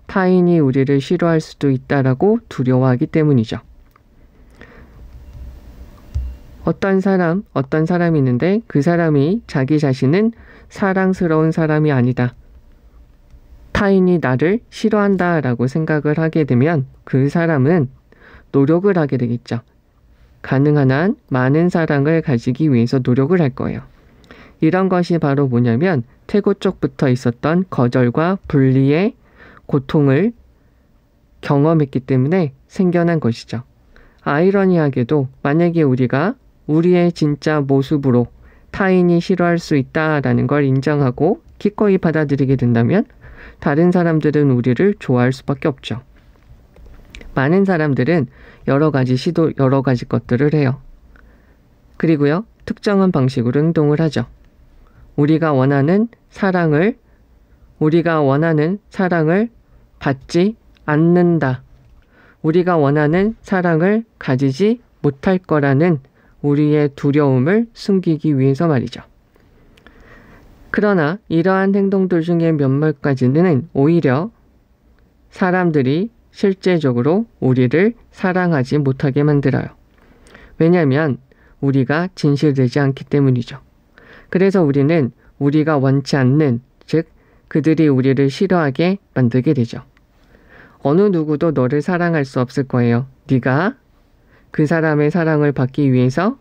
타인이 우리를 싫어할 수도 있다라고 두려워하기 때문이죠. 어떤 사람이 있는데 그 사람이 자기 자신은 사랑스러운 사람이 아니다. 타인이 나를 싫어한다 라고 생각을 하게 되면 그 사람은 노력을 하게 되겠죠. 가능한 한 많은 사랑을 가지기 위해서 노력을 할 거예요. 이런 것이 바로 뭐냐면 태고 쪽부터 있었던 거절과 분리의 고통을 경험했기 때문에 생겨난 것이죠. 아이러니하게도 만약에 우리가 우리의 진짜 모습으로 타인이 싫어할 수 있다라는 걸 인정하고 기꺼이 받아들이게 된다면 다른 사람들은 우리를 좋아할 수밖에 없죠. 많은 사람들은 여러 가지 것들을 해요. 그리고요, 특정한 방식으로 행동을 하죠. 우리가 원하는 사랑을 받지 않는다. 우리가 원하는 사랑을 가지지 못할 거라는 우리의 두려움을 숨기기 위해서 말이죠. 그러나 이러한 행동들 중에 몇몇 가지는 오히려 사람들이 실제적으로 우리를 사랑하지 못하게 만들어요. 왜냐하면 우리가 진실되지 않기 때문이죠. 그래서 우리는 우리가 원치 않는, 즉 그들이 우리를 싫어하게 만들게 되죠. 어느 누구도 너를 사랑할 수 없을 거예요. 네가 그 사람의 사랑을 받기 위해서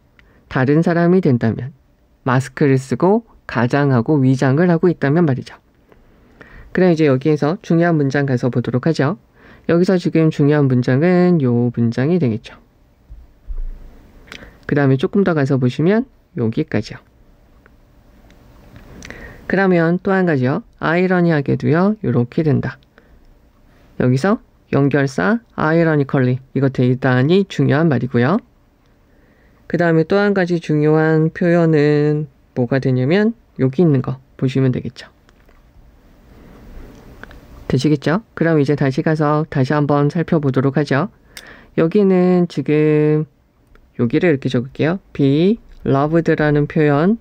다른 사람이 된다면, 마스크를 쓰고 가장하고 위장을 하고 있다면 말이죠. 그럼 이제 여기에서 중요한 문장 가서 보도록 하죠. 여기서 지금 중요한 문장은 요 문장이 되겠죠. 그 다음에 조금 더 가서 보시면 여기까지요. 그러면 또 한 가지요. 아이러니하게도요. 이렇게 된다. 여기서 연결사 ironically, 이거 대단히 중요한 말이고요. 그 다음에 또 한 가지 중요한 표현은 뭐가 되냐면 여기 있는 거 보시면 되겠죠. 되시겠죠? 그럼 이제 다시 가서 다시 한번 살펴보도록 하죠. 여기는 지금 여기를 이렇게 적을게요. be loved라는 표현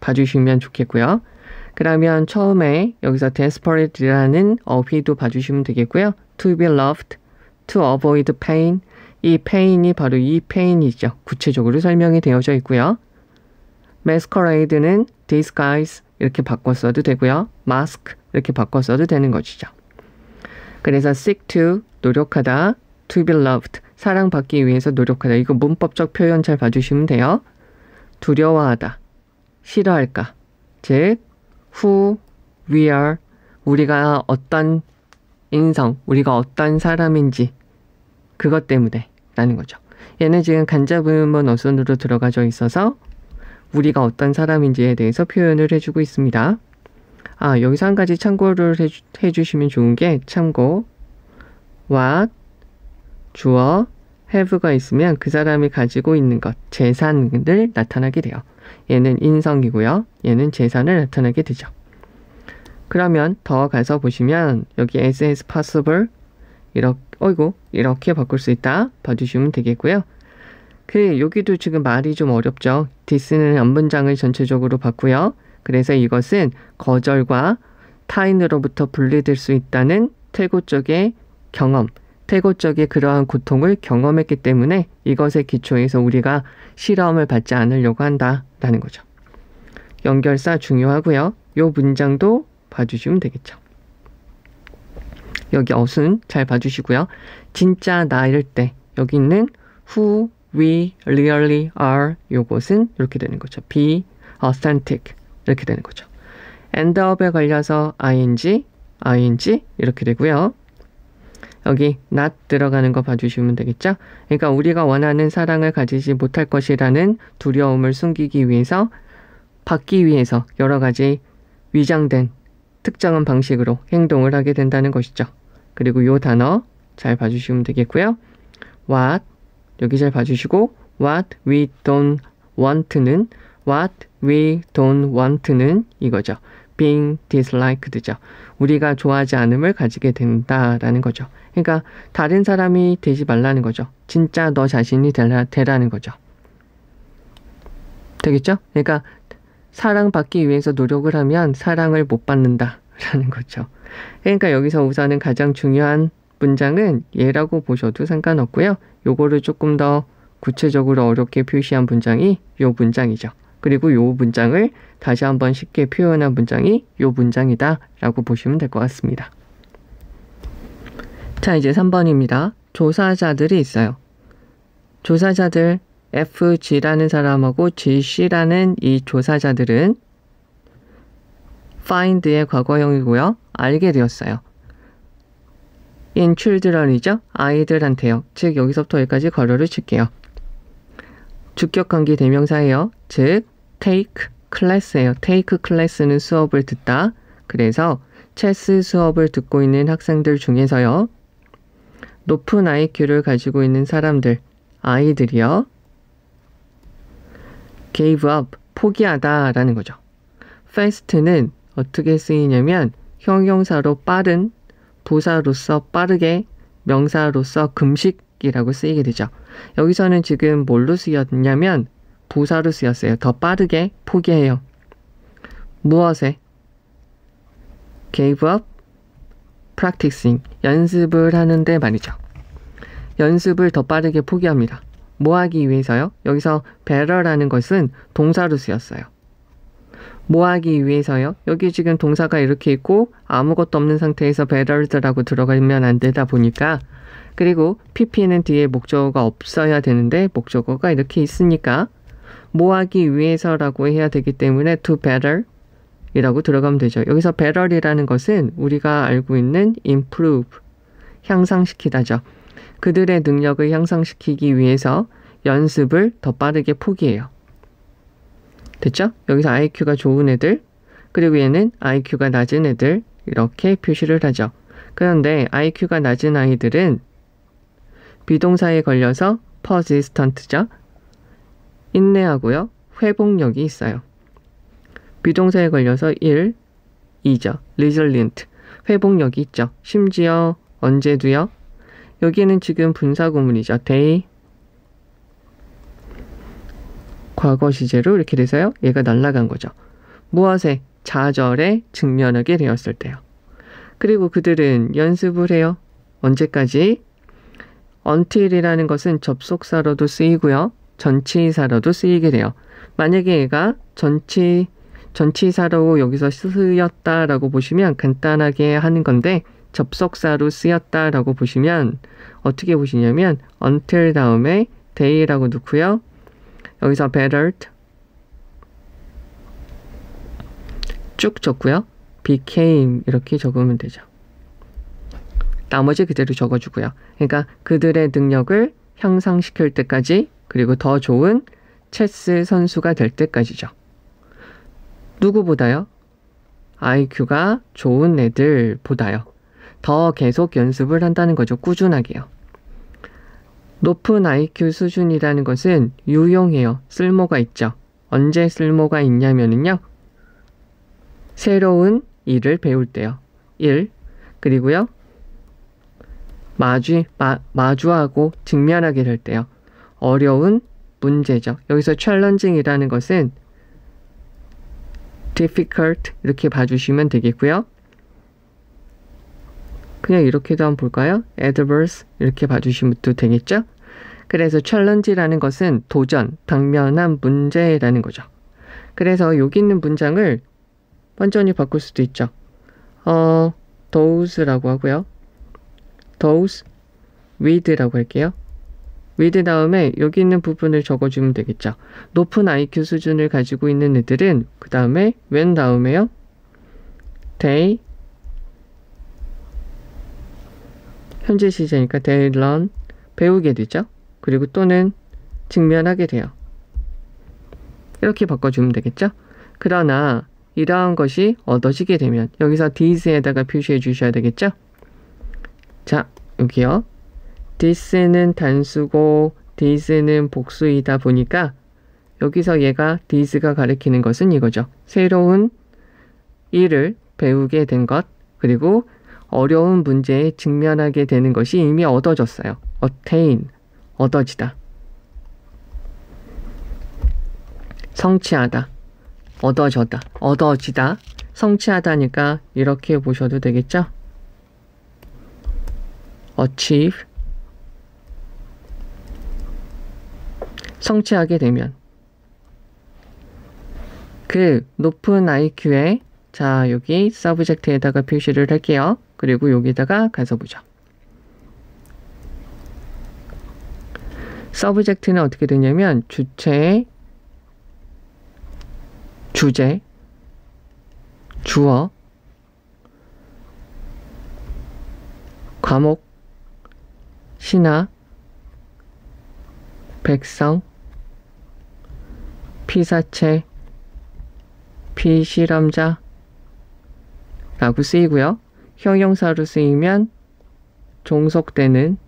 봐주시면 좋겠고요. 그러면 처음에 여기서 desperate라는 어휘도 봐주시면 되겠고요. to be loved, to avoid pain. 이 pain이 바로 이 pain이죠. 구체적으로 설명이 되어져 있고요. masquerade는 disguise 이렇게 바꿨어도 되고요. mask 이렇게 바꿨어도 되는 것이죠. 그래서 seek to 노력하다, to be loved 사랑받기 위해서 노력하다. 이거 문법적 표현 잘 봐주시면 돼요. 두려워하다, 싫어할까, 즉 who we are, 우리가 어떤 인성, 우리가 어떤 사람인지 그것 때문에 라는 거죠. 얘는 지금 간접의문 어순으로 들어가져 있어서 우리가 어떤 사람인지에 대해서 표현을 해주고 있습니다. 여기서 한 가지 참고를 해주시면 좋은 게 참고 what, 주어, have가 있으면 그 사람이 가지고 있는 것, 재산을 나타나게 돼요. 얘는 인성이고요. 얘는 재산을 나타나게 되죠. 그러면 더 가서 보시면 여기 as possible 이렇게 바꿀 수 있다 봐주시면 되겠고요. 여기도 지금 말이 좀 어렵죠. this는 앞문장을 전체적으로 봤고요. 그래서 이것은 거절과 타인으로부터 분리될 수 있다는 태고 쪽의 경험, 태고 쪽의 그러한 고통을 경험했기 때문에 이것에 기초해서 우리가 실험을 받지 않으려고 한다라는 거죠. 연결사 중요하고요. 이 문장도 봐주시면 되겠죠. 여기 어순 잘 봐주시고요. 진짜 나일 때 여기 있는 who we really are 요것은 이렇게 되는 거죠. be authentic 이렇게 되는 거죠. end up에 걸려서 ing 이렇게 되고요. 여기 not 들어가는 거 봐주시면 되겠죠. 그러니까 우리가 원하는 사랑을 가지지 못할 것이라는 두려움을 숨기기 위해서, 받기 위해서 여러 가지 위장된 특정한 방식으로 행동을 하게 된다는 것이죠. 그리고 이 단어 잘 봐주시면 되겠고요. what 여기 잘 봐주시고 what we don't want는 이거죠. being disliked죠. 우리가 좋아하지 않음을 가지게 된다라는 거죠. 그러니까 다른 사람이 되지 말라는 거죠. 진짜 너 자신이 되라는 거죠. 되겠죠? 그러니까 사랑받기 위해서 노력을 하면 사랑을 못 받는다라는 거죠. 그러니까 여기서 우선은 가장 중요한 문장은 얘라고 보셔도 상관없고요. 요거를 조금 더 구체적으로 어렵게 표시한 문장이 요 문장이죠. 그리고 요 문장을 다시 한번 쉽게 표현한 문장이 요 문장이다 라고 보시면 될 것 같습니다. 자, 이제 3번입니다. 조사자들이 있어요. 조사자들 FG라는 사람하고 GC라는 이 조사자들은 find의 과거형이고요. 알게 되었어요. in children이죠. 아이들한테요. 즉 여기서부터 여기까지 괄호를 칠게요. 주격관계 대명사예요. 즉 take class예요. take class는 수업을 듣다. 그래서 체스 수업을 듣고 있는 학생들 중에서요. 높은 IQ를 가지고 있는 사람들, 아이들이요. gave up, 포기하다 라는 거죠. fast는 어떻게 쓰이냐면 형용사로 빠른, 부사로서 빠르게, 명사로서 금식이라고 쓰이게 되죠. 여기서는 지금 뭘로 쓰였냐면 부사로 쓰였어요. 더 빠르게 포기해요. 무엇에? gave up, practicing, 연습을 하는데 말이죠. 연습을 더 빠르게 포기합니다. 뭐 하기 위해서요? 여기서 better라는 것은 동사로 쓰였어요. 뭐 하기 위해서요? 여기 지금 동사가 이렇게 있고 아무것도 없는 상태에서 better라고 들어가면 안 되다 보니까 그리고 pp는 뒤에 목적어가 없어야 되는데 목적어가 이렇게 있으니까 뭐 하기 위해서라고 해야 되기 때문에 to better 이라고 들어가면 되죠. 여기서 better이라는 것은 우리가 알고 있는 improve, 향상시키다죠. 그들의 능력을 향상시키기 위해서 연습을 더 빠르게 포기해요. 됐죠? 여기서 IQ가 좋은 애들, 그리고 얘는 IQ가 낮은 애들 이렇게 표시를 하죠. 그런데 IQ가 낮은 아이들은 비동사에 걸려서 persistent죠. 인내하고요. 회복력이 있어요. 비동사에 걸려서 1, 2죠. resilient, 회복력이 있죠. 심지어 언제도요. 여기는 지금 분사구문이죠. they, 과거 시제로 이렇게 돼서요. 얘가 날아간 거죠. 무엇에? 좌절에 직면하게 되었을 때요. 그리고 그들은 연습을 해요. 언제까지? until이라는 것은 접속사로도 쓰이고요. 전치사로도 쓰이게 돼요. 만약에 얘가 전치사로 여기서 쓰였다라고 보시면 간단하게 하는 건데 접속사로 쓰였다라고 보시면 어떻게 보시냐면 until 다음에 day라고 넣고요. 여기서 bettered 쭉 적고요. became 이렇게 적으면 되죠. 나머지 그대로 적어주고요. 그러니까 그들의 능력을 향상시킬 때까지 그리고 더 좋은 체스 선수가 될 때까지죠. 누구보다요? IQ가 좋은 애들보다요. 더 계속 연습을 한다는 거죠. 꾸준하게요. 높은 IQ 수준이라는 것은 유용해요. 쓸모가 있죠. 언제 쓸모가 있냐면요. 새로운 일을 배울 때요. 그리고요. 마주하고 직면하게 될 때요. 어려운 문제죠. 여기서 challenging이라는 것은 difficult 이렇게 봐주시면 되겠고요. 그냥 이렇게도 한번 볼까요? adverse 이렇게 봐주시면 또 되겠죠? 그래서 challenge라는 것은 도전, 당면한 문제라는 거죠. 그래서 여기 있는 문장을 완전히 바꿀 수도 있죠. those라고 하고요. those with라고 할게요. with 다음에 여기 있는 부분을 적어주면 되겠죠. 높은 IQ 수준을 가지고 있는 애들은 그 다음에 when 다음에요. they 현재 시제니까 they learn 배우게 되죠. 그리고 또는 직면하게 돼요. 이렇게 바꿔주면 되겠죠. 그러나 이러한 것이 얻어지게 되면 여기서 this에다가 표시해 주셔야 되겠죠. 자, 여기요. this는 단수고 this는 복수이다 보니까 여기서 얘가 this가 가리키는 것은 이거죠. 새로운 일을 배우게 된 것, 그리고 어려운 문제에 직면하게 되는 것이 이미 얻어졌어요. attain, 얻어지다. 성취하다, 얻어지다, 성취하다니까 이렇게 보셔도 되겠죠? achieve, 성취하게 되면 그 높은 IQ에 자 여기 서브젝트에다가 표시를 할게요. 그리고 여기다가 가서 보죠. 서브젝트는 어떻게 되냐면 주체, 주제, 주어, 과목, 신하, 백성, 피사체, 피실험자 라고 쓰이고요. 형용사로 쓰이면 종속되는,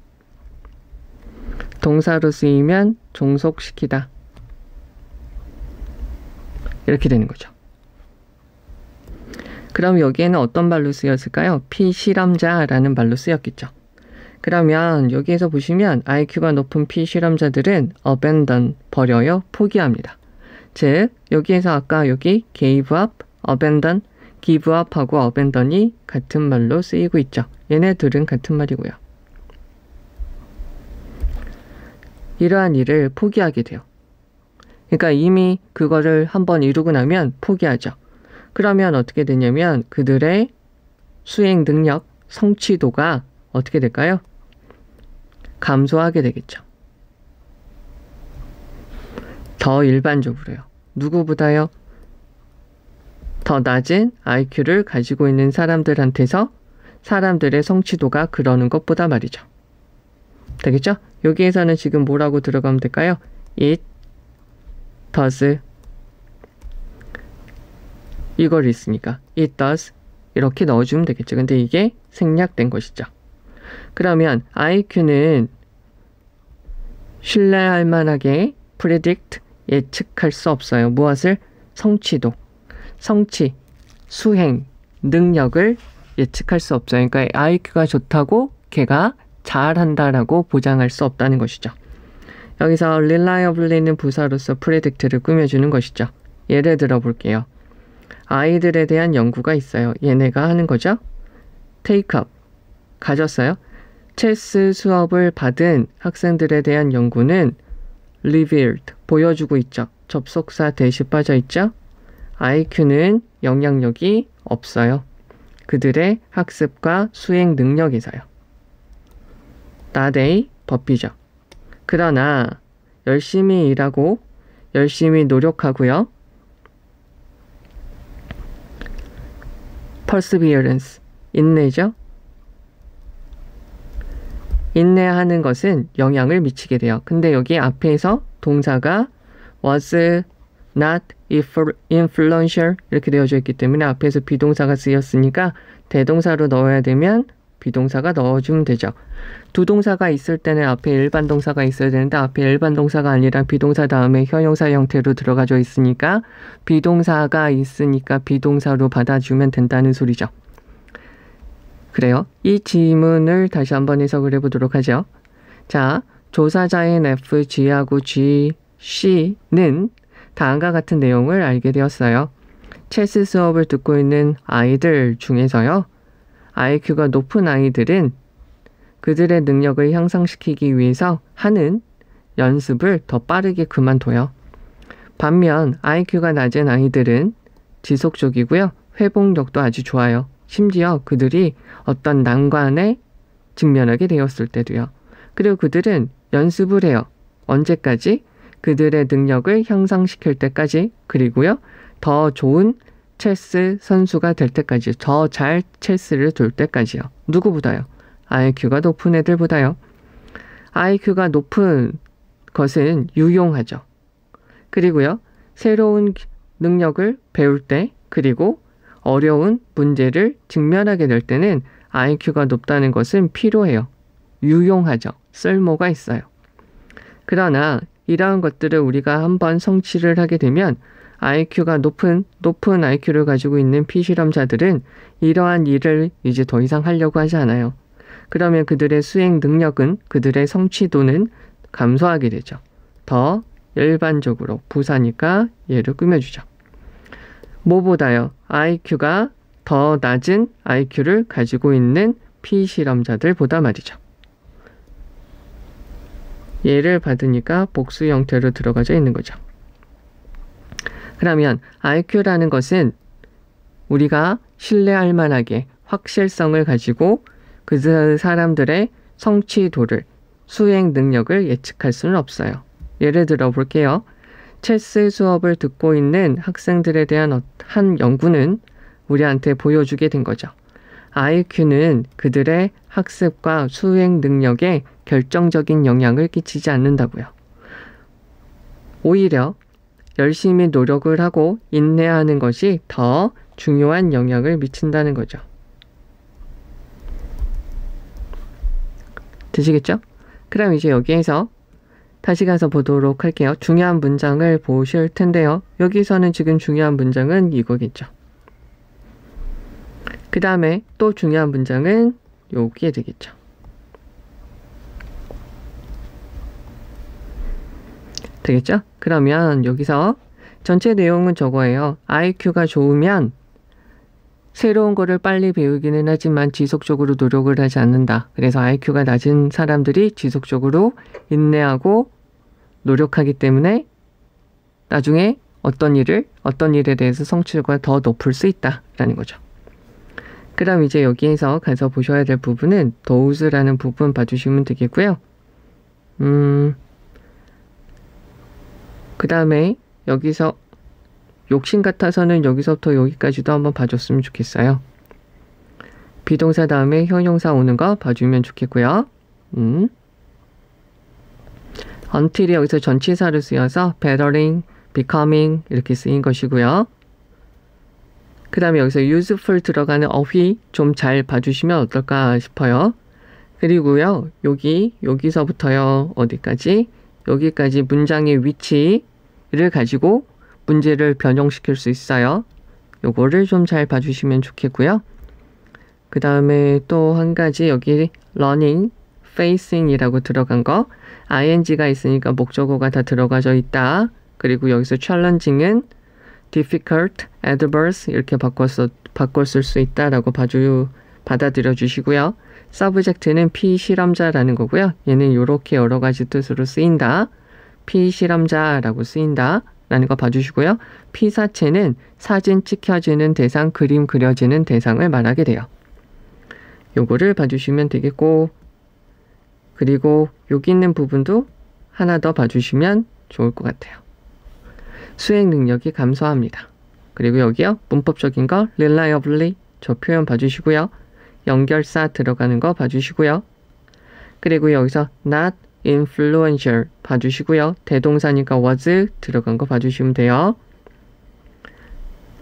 동사로 쓰이면 종속시키다 이렇게 되는 거죠. 그럼 여기에는 어떤 말로 쓰였을까요? 피실험자라는 말로 쓰였겠죠. 그러면 여기에서 보시면 IQ가 높은 피실험자들은 abandon, 버려요, 포기합니다. 즉 여기에서 아까 여기 gave up, abandon, give up하고 abandon이 같은 말로 쓰이고 있죠. 얘네들은 같은 말이고요. 이러한 일을 포기하게 돼요. 그러니까 이미 그거를 한번 이루고 나면 포기하죠. 그러면 어떻게 되냐면 그들의 수행 능력, 성취도가 어떻게 될까요? 감소하게 되겠죠. 더 일반적으로요. 누구보다요? 더 낮은 IQ를 가지고 있는 사람들한테서 사람들의 성취도가 그러는 것보다 말이죠. 되겠죠? 여기에서는 지금 뭐라고 들어가면 될까요? It does 이걸 있으니까 it does 이렇게 넣어주면 되겠죠. 근데 이게 생략된 것이죠. 그러면 IQ는 신뢰할 만하게 predict 예측할 수 없어요. 무엇을? 성취도, 성취, 수행, 능력을 예측할 수 없어요. 그러니까 IQ가 좋다고 걔가 잘한다라고 보장할 수 없다는 것이죠. 여기서 reliably는 부사로서 predict를 꾸며주는 것이죠. 예를 들어 볼게요. 아이들에 대한 연구가 있어요. 얘네가 하는 거죠. take up, 가졌어요. 체스 수업을 받은 학생들에 대한 연구는 revealed, 보여주고 있죠. 접속사 대시 빠져 있죠. IQ는 영향력이 없어요. 그들의 학습과 수행 능력에서요. not a 법이죠. 그러나 열심히 일하고 열심히 노력하고요. perseverance, 인내죠. 인내하는 것은 영향을 미치게 돼요. 근데 여기 앞에서 동사가 was not influential 이렇게 되어져 있기 때문에 앞에서 비동사가 쓰였으니까 대동사로 넣어야 되면 비동사가 넣어주면 되죠. 두 동사가 있을 때는 앞에 일반 동사가 있어야 되는데 앞에 일반 동사가 아니라 비동사 다음에 형용사 형태로 들어가져 있으니까 비동사가 있으니까 비동사로 받아주면 된다는 소리죠. 그래요. 이 지문을 다시 한번 해석을 해보도록 하죠. 자, 조사자인 F, G하고 G, C는 다음과 같은 내용을 알게 되었어요. 체스 수업을 듣고 있는 아이들 중에서요. IQ가 높은 아이들은 그들의 능력을 향상시키기 위해서 하는 연습을 더 빠르게 그만둬요. 반면 IQ가 낮은 아이들은 지속적이고요. 회복력도 아주 좋아요. 심지어 그들이 어떤 난관에 직면하게 되었을 때도요. 그리고 그들은 연습을 해요. 언제까지? 그들의 능력을 향상시킬 때까지, 그리고요. 더 좋은 체스 선수가 될 때까지, 더 잘 체스를 둘 때까지요. 누구보다요? IQ가 높은 애들보다요. IQ가 높은 것은 유용하죠. 그리고요. 새로운 능력을 배울 때, 그리고 어려운 문제를 직면하게 될 때는 IQ가 높다는 것은 필요해요. 유용하죠. 쓸모가 있어요. 그러나 이러한 것들을 우리가 한번 성취를 하게 되면 IQ가 높은 IQ를 가지고 있는 피실험자들은 이러한 일을 이제 더 이상 하려고 하지 않아요. 그러면 그들의 수행 능력은, 그들의 성취도는 감소하게 되죠. 더 일반적으로 부사니까 얘를 꾸며주죠. 뭐보다요? IQ가 더 낮은 IQ를 가지고 있는 피실험자들보다 말이죠. 얘를 받으니까 복수 형태로 들어가져 있는 거죠. 그러면 IQ라는 것은 우리가 신뢰할 만하게 확실성을 가지고 그 사람들의 성취도를, 수행 능력을 예측할 수는 없어요. 예를 들어 볼게요. 체스 수업을 듣고 있는 학생들에 대한 한 연구는 우리한테 보여주게 된 거죠. IQ는 그들의 학습과 수행 능력에 결정적인 영향을 끼치지 않는다고요. 오히려 열심히 노력을 하고 인내하는 것이 더 중요한 영향을 미친다는 거죠. 되시겠죠? 그럼 이제 여기에서 다시 가서 보도록 할게요. 중요한 문장을 보실 텐데요. 여기서는 지금 중요한 문장은 이거겠죠. 그 다음에 또 중요한 문장은 여기에 되겠죠. 되겠죠? 그러면 여기서 전체 내용은 저거예요. IQ가 좋으면 새로운 거를 빨리 배우기는 하지만 지속적으로 노력을 하지 않는다. 그래서 IQ가 낮은 사람들이 지속적으로 인내하고 노력하기 때문에 나중에 어떤 일에 대해서 성취도가 더 높을 수 있다라는 거죠. 그럼 이제 여기에서 가서 보셔야 될 부분은 those라는 부분 봐주시면 되겠고요. 그 다음에 여기서 욕심 같아서는 여기서부터 여기까지도 한번 봐줬으면 좋겠어요. 비동사 다음에 형용사 오는 거 봐주면 좋겠고요. until이 여기서 전치사를 쓰여서 bettering, becoming 이렇게 쓰인 것이고요. 그 다음에 여기서 useful 들어가는 어휘 좀 잘 봐주시면 어떨까 싶어요. 그리고요, 여기서부터요, 어디까지? 여기까지 문장의 위치를 가지고 문제를 변형시킬 수 있어요. 요거를 좀 잘 봐주시면 좋겠고요. 그 다음에 또 한 가지 여기 learning, facing 이라고 들어간 거 ing가 있으니까 목적어가 다 들어가져 있다. 그리고 여기서 challenging은 difficult, adverse 이렇게 바꿨을 수 있다라고 받아들여 주시고요. subject는 피실험자라는 거고요. 얘는 이렇게 여러 가지 뜻으로 쓰인다. 피실험자라고 쓰인다. 라는 거 봐주시고요. 피사체는 사진 찍혀지는 대상, 그림 그려지는 대상을 말하게 돼요. 요거를 봐주시면 되겠고, 그리고 여기 있는 부분도 하나 더 봐주시면 좋을 것 같아요. 수행 능력이 감소합니다. 그리고 여기요, 문법적인 거 reliably 저 표현 봐주시고요. 연결사 들어가는 거 봐주시고요. 그리고 여기서 not influential 봐주시고요. 대동사니까 was 들어간 거 봐주시면 돼요.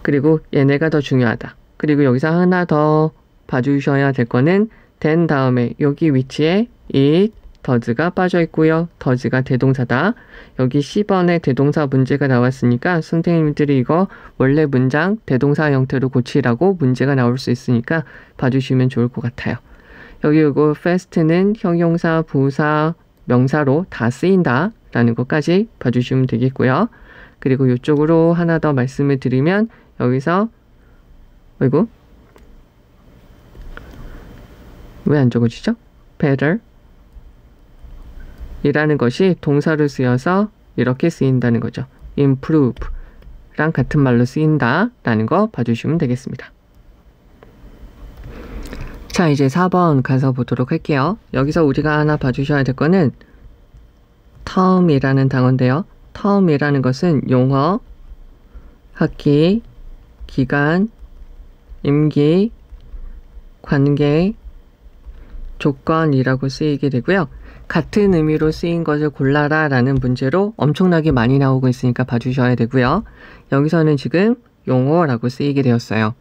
그리고 얘네가 더 중요하다. 그리고 여기서 하나 더 봐주셔야 될 거는 than 다음에 여기 위치에 it, does가 빠져 있고요. does가 대동사다. 여기 10번에 대동사 문제가 나왔으니까 선생님들이 이거 원래 문장 대동사 형태로 고치라고 문제가 나올 수 있으니까 봐주시면 좋을 것 같아요. 여기 이거 fast는 형용사, 부사, 명사로 다 쓰인다 라는 것까지 봐주시면 되겠고요. 그리고 이쪽으로 하나 더 말씀을 드리면 여기서 왜 안 적어지죠? better 이라는 것이 동사로 쓰여서 이렇게 쓰인다는 거죠. improve 랑 같은 말로 쓰인다 라는 거 봐주시면 되겠습니다. 자, 이제 4번 가서 보도록 할게요. 여기서 우리가 하나 봐주셔야 될 거는 term이라는 단어인데요. term이라는 것은 용어, 학기, 기간, 임기, 관계, 조건이라고 쓰이게 되고요. 같은 의미로 쓰인 것을 골라라 라는 문제로 엄청나게 많이 나오고 있으니까 봐주셔야 되고요. 여기서는 지금 용어라고 쓰이게 되었어요.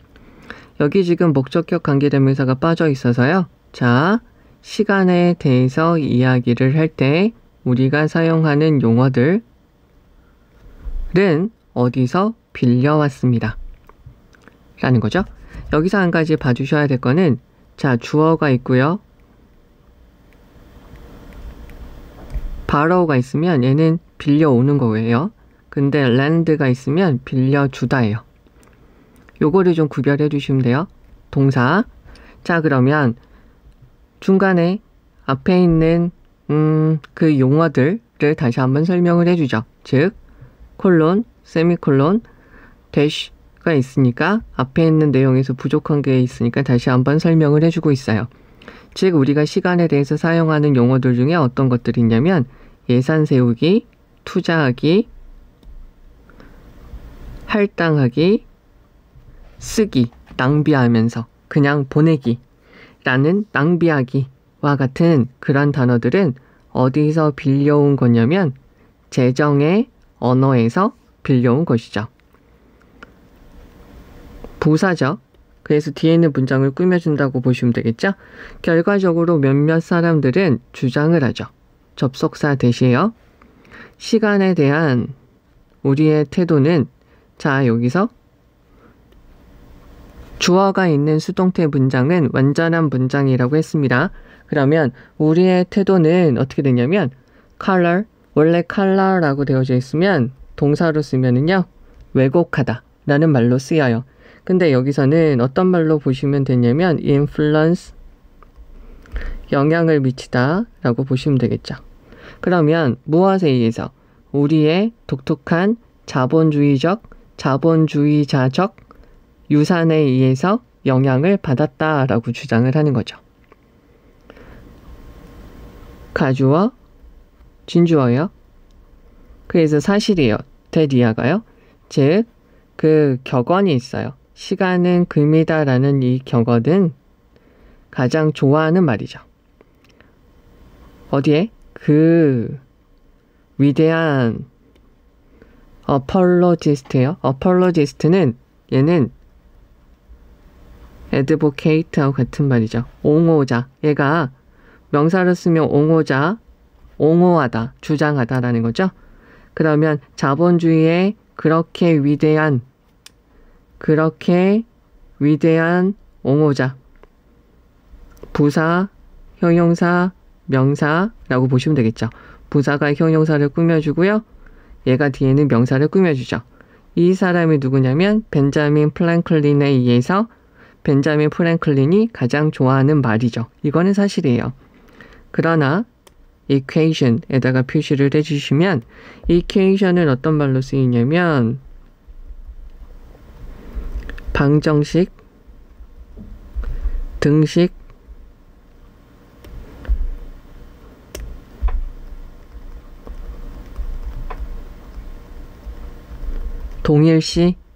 여기 지금 목적격 관계대명사가 빠져 있어서요. 자, 시간에 대해서 이야기를 할 때 우리가 사용하는 용어들은 어디서 빌려왔습니다. 라는 거죠. 여기서 한 가지 봐주셔야 될 거는 자, 주어가 있고요. borrow가 있으면 얘는 빌려오는 거예요. 근데 lend가 있으면 빌려주다예요. 요거를 좀 구별해 주시면 돼요. 동사. 자, 그러면 중간에 앞에 있는 그 용어들을 다시 한번 설명을 해주죠. 즉, 콜론, 세미콜론, 대쉬가 있으니까 앞에 있는 내용에서 부족한 게 있으니까 다시 한번 설명을 해주고 있어요. 즉 우리가 시간에 대해서 사용하는 용어들 중에 어떤 것들이 있냐면 예산 세우기, 투자하기, 할당하기, 쓰기, 낭비하면서 그냥 보내기 라는 낭비하기와 같은 그런 단어들은 어디서 빌려온 거냐면 재정의 언어에서 빌려온 것이죠. 부사죠. 그래서 뒤에 있는 문장을 꾸며준다고 보시면 되겠죠. 결과적으로 몇몇 사람들은 주장을 하죠. 접속사 대시에요. 시간에 대한 우리의 태도는 자 여기서 주어가 있는 수동태 문장은 완전한 문장이라고 했습니다. 그러면 우리의 태도는 어떻게 되냐면 color, 원래 color라고 되어져 있으면 동사로 쓰면은요 왜곡하다 라는 말로 쓰여요. 근데 여기서는 어떤 말로 보시면 되냐면 influence, 영향을 미치다 라고 보시면 되겠죠. 그러면 무엇에 의해서? 우리의 독특한 자본주의자적 유산에 의해서 영향을 받았다라고 주장을 하는 거죠. 가주어, 진주어요. 그래서 사실이에요. 대리아가요. 즉, 그 격언이 있어요. 시간은 금이다라는 이 격언은 가장 좋아하는 말이죠. 어디에? 그 위대한 어펄로지스트예요. 어펄로지스트는 얘는 advocate하고 같은 말이죠. 옹호자. 얘가 명사를 쓰면 옹호자, 옹호하다, 주장하다라는 거죠. 그러면 자본주의의 그렇게 위대한 옹호자. 부사, 형용사, 명사라고 보시면 되겠죠. 부사가 형용사를 꾸며주고요. 얘가 뒤에는 명사를 꾸며주죠. 이 사람이 누구냐면 벤자민 프랭클린에 의해서 벤자민 프랭클린이 가장 좋아하는 말이죠. 이거는 사실이에요. 그러나 equation에다가 표시를 해주시면 equation은 어떤 말로 쓰이냐면 방정식, 등식,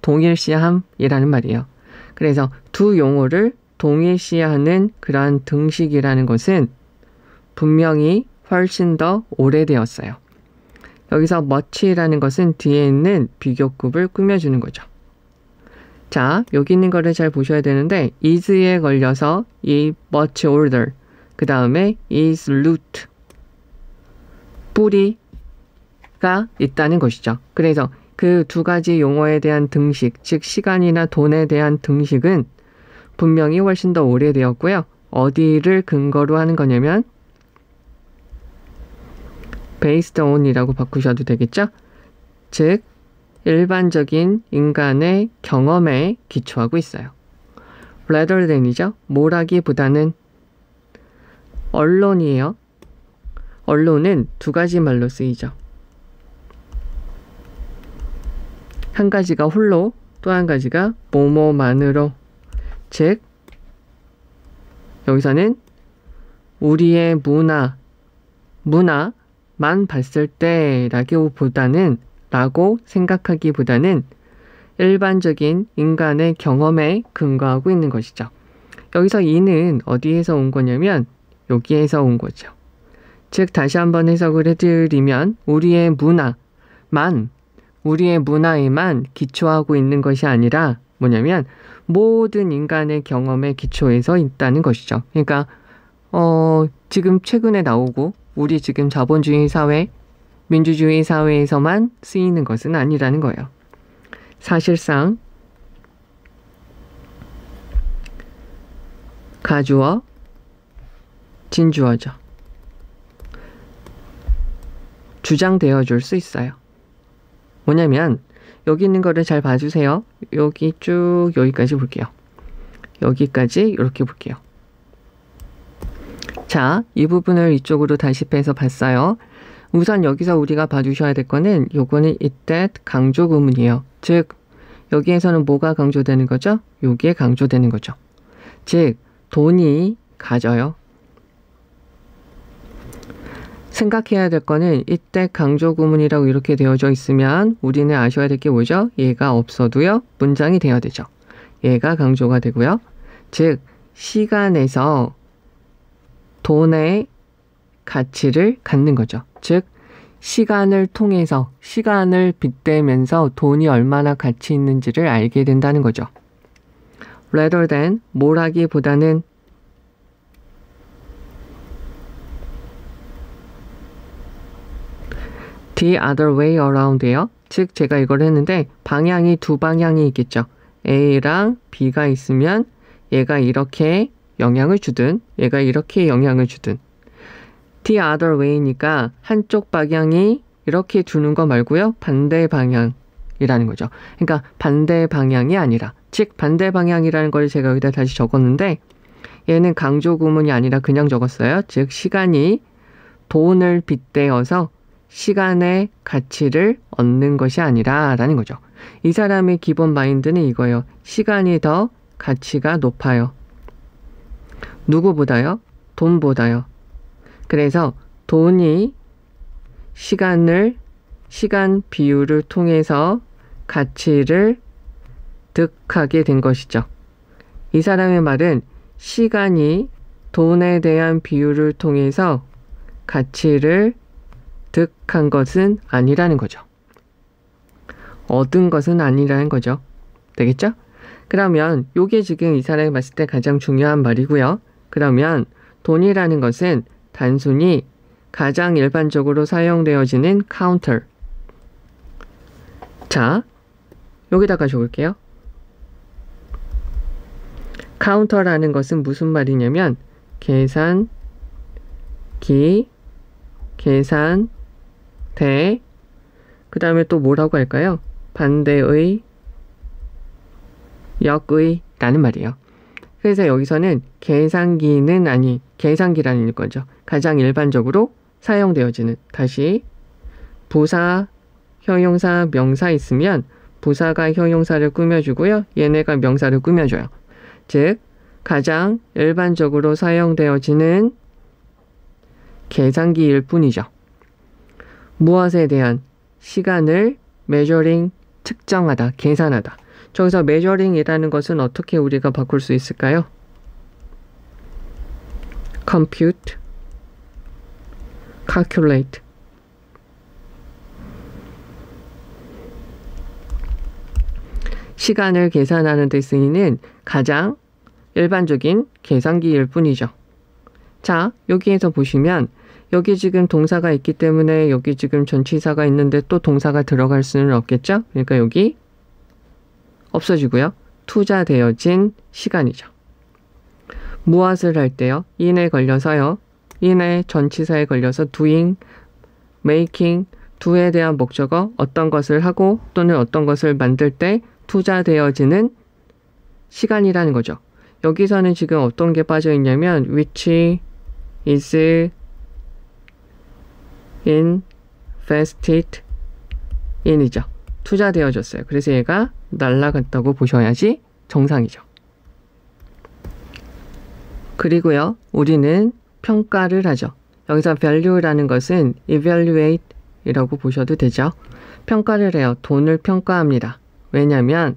동일시함이라는 말이에요. 그래서 두 용어를 동일시하는 그러한 등식이라는 것은 분명히 훨씬 더 오래되었어요. 여기서 much라는 것은 뒤에 있는 비교급을 꾸며주는 거죠. 자, 여기 있는 거를 잘 보셔야 되는데 is에 걸려서 이 much older, 그 다음에 is root, 뿌리가 있다는 것이죠. 그래서 그 두 가지 용어에 대한 등식, 즉 시간이나 돈에 대한 등식은 분명히 훨씬 더 오래되었고요. 어디를 근거로 하는 거냐면 based on이라고 바꾸셔도 되겠죠. 즉 일반적인 인간의 경험에 기초하고 있어요. rather than이죠. 뭐라기보다는 언론이에요. 언론은 두 가지 말로 쓰이죠. 한 가지가 홀로, 또 한 가지가 뭐뭐만으로. 즉 여기서는 우리의 문화만 봤을 때라고 생각하기보다는 일반적인 인간의 경험에 근거하고 있는 것이죠. 여기서 이는 어디에서 온 거냐면 여기에서 온 거죠. 즉 다시 한번 해석을 해드리면 우리의 문화에만 기초하고 있는 것이 아니라 뭐냐면 모든 인간의 경험에 기초해서 있다는 것이죠. 그러니까 지금 최근에 나오고 우리 지금 자본주의 사회, 민주주의 사회에서만 쓰이는 것은 아니라는 거예요. 사실상 가주어, 진주어죠. 주장되어 줄 수 있어요. 뭐냐면 여기 있는 거를 잘 봐주세요. 여기 쭉 여기까지 볼게요. 여기까지 이렇게 볼게요. 자, 이 부분을 이쪽으로 다시 빼서 봤어요. 우선 여기서 우리가 봐주셔야 될 거는 요거는 이때 강조 구문이에요. 즉 여기에서는 뭐가 강조되는 거죠? 요게 강조되는 거죠. 즉, 돈이 가져요. 생각해야 될 거는 이때 강조 구문이라고 이렇게 되어져 있으면 우리는 아셔야 될 게 뭐죠? 얘가 없어도요, 문장이 되어야 되죠. 얘가 강조가 되고요. 즉, 시간에서 돈의 가치를 갖는 거죠. 즉, 시간을 통해서, 시간을 빗대면서 돈이 얼마나 가치 있는지를 알게 된다는 거죠. rather than, 뭐라기보다는 the other way around예요. 즉, 제가 이걸 했는데 방향이 두 방향이 있겠죠. A랑 B가 있으면 얘가 이렇게 영향을 주든 얘가 이렇게 영향을 주든 the other way니까 한쪽 방향이 이렇게 주는 거 말고요. 반대 방향이라는 거죠. 그러니까 반대 방향이 아니라 즉 반대 방향이라는 걸 제가 여기다 다시 적었는데 얘는 강조 구문이 아니라 그냥 적었어요. 즉 시간이 돈을 빗대어서 시간의 가치를 얻는 것이 아니라 라는 거죠. 이 사람의 기본 마인드는 이거예요. 시간이 더 가치가 높아요. 누구보다요? 돈보다요. 그래서 돈이 시간 비율을 통해서 가치를 득하게 된 것이죠. 이 사람의 말은 시간이 돈에 대한 비율을 통해서 가치를 득한 것은 아니라는 거죠. 얻은 것은 아니라는 거죠. 되겠죠? 그러면 이게 지금 이 사람이 봤을 때 가장 중요한 말이고요. 그러면 돈이라는 것은 단순히 가장 일반적으로 사용되어지는 counter. 자, 여기다가 적을게요. counter라는 것은 무슨 말이냐면 계산기, 계산대, 그 다음에 또 뭐라고 할까요? 반대의, 역의라는 말이에요. 그래서 여기서는 계산기라는 거죠. 가장 일반적으로 사용되어지는, 다시 부사, 형용사, 명사 있으면 부사가 형용사를 꾸며주고요. 얘네가 명사를 꾸며줘요. 즉 가장 일반적으로 사용되어지는 계산기일 뿐이죠. 무엇에 대한 시간을 measuring, 측정하다, 계산하다. 저기서 measuring이라는 것은 어떻게 우리가 바꿀 수 있을까요? compute, calculate. 시간을 계산하는 데 쓰이는 가장 일반적인 계산기일 뿐이죠. 자, 여기에서 보시면 여기 지금 동사가 있기 때문에 여기 지금 전치사가 있는데 또 동사가 들어갈 수는 없겠죠? 그러니까 여기 없어지고요. 투자되어진 시간이죠. 무엇을 할 때요? in에 걸려서요. in의 전치사에 걸려서 doing, making, do에 대한 목적어 어떤 것을 하고 또는 어떤 것을 만들 때 투자되어지는 시간이라는 거죠. 여기서는 지금 어떤 게 빠져 있냐면 which is invested in이죠. 투자되어졌어요. 그래서 얘가 날라갔다고 보셔야지 정상이죠. 그리고요, 우리는 평가를 하죠. 여기서 value라는 것은 evaluate 이라고 보셔도 되죠. 평가를 해요. 돈을 평가합니다. 왜냐하면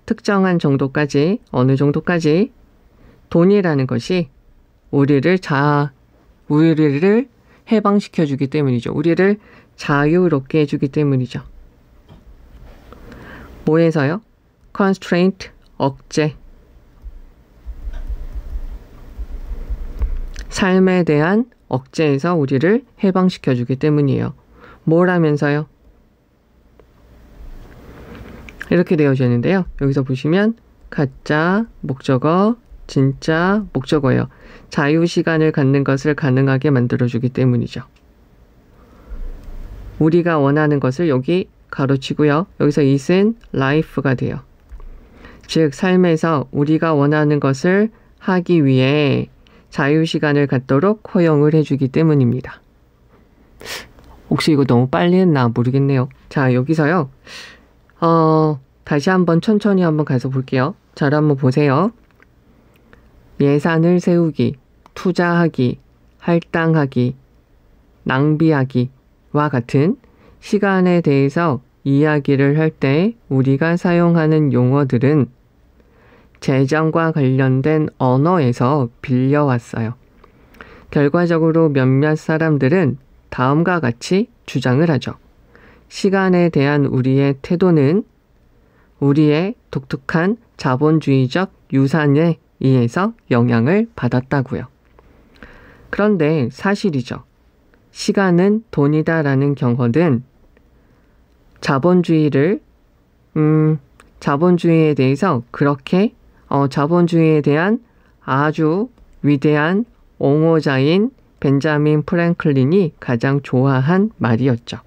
특정한 정도까지, 어느 정도까지 돈이라는 것이 우리를 해방시켜주기 때문이죠. 우리를 자유롭게 해주기 때문이죠. 뭐에서요? constraint, 억제. 삶에 대한 억제에서 우리를 해방시켜주기 때문이에요. 뭘 하면서요? 이렇게 되어져 있는데요. 여기서 보시면 가짜 목적어, 진짜 목적어예요. 자유시간을 갖는 것을 가능하게 만들어주기 때문이죠. 우리가 원하는 것을 여기 가로치고요. 여기서 it은 life가 돼요. 즉 삶에서 우리가 원하는 것을 하기 위해 자유시간을 갖도록 허용을 해주기 때문입니다. 혹시 이거 너무 빨리 했나 모르겠네요. 자, 여기서요. 다시 한번 천천히 한번 가서 볼게요. 잘 한번 보세요. 예산을 세우기, 투자하기, 할당하기, 낭비하기와 같은 시간에 대해서 이야기를 할 때 우리가 사용하는 용어들은 재정과 관련된 언어에서 빌려왔어요. 결과적으로 몇몇 사람들은 다음과 같이 주장을 하죠. 시간에 대한 우리의 태도는 우리의 독특한 자본주의적 유산에 의해서 영향을 받았다고요. 그런데 사실이죠. 시간은 돈이다라는 경험은 자본주의에 대해서 그렇게 자본주의에 대한 아주 위대한 옹호자인 벤자민 프랭클린이 가장 좋아한 말이었죠.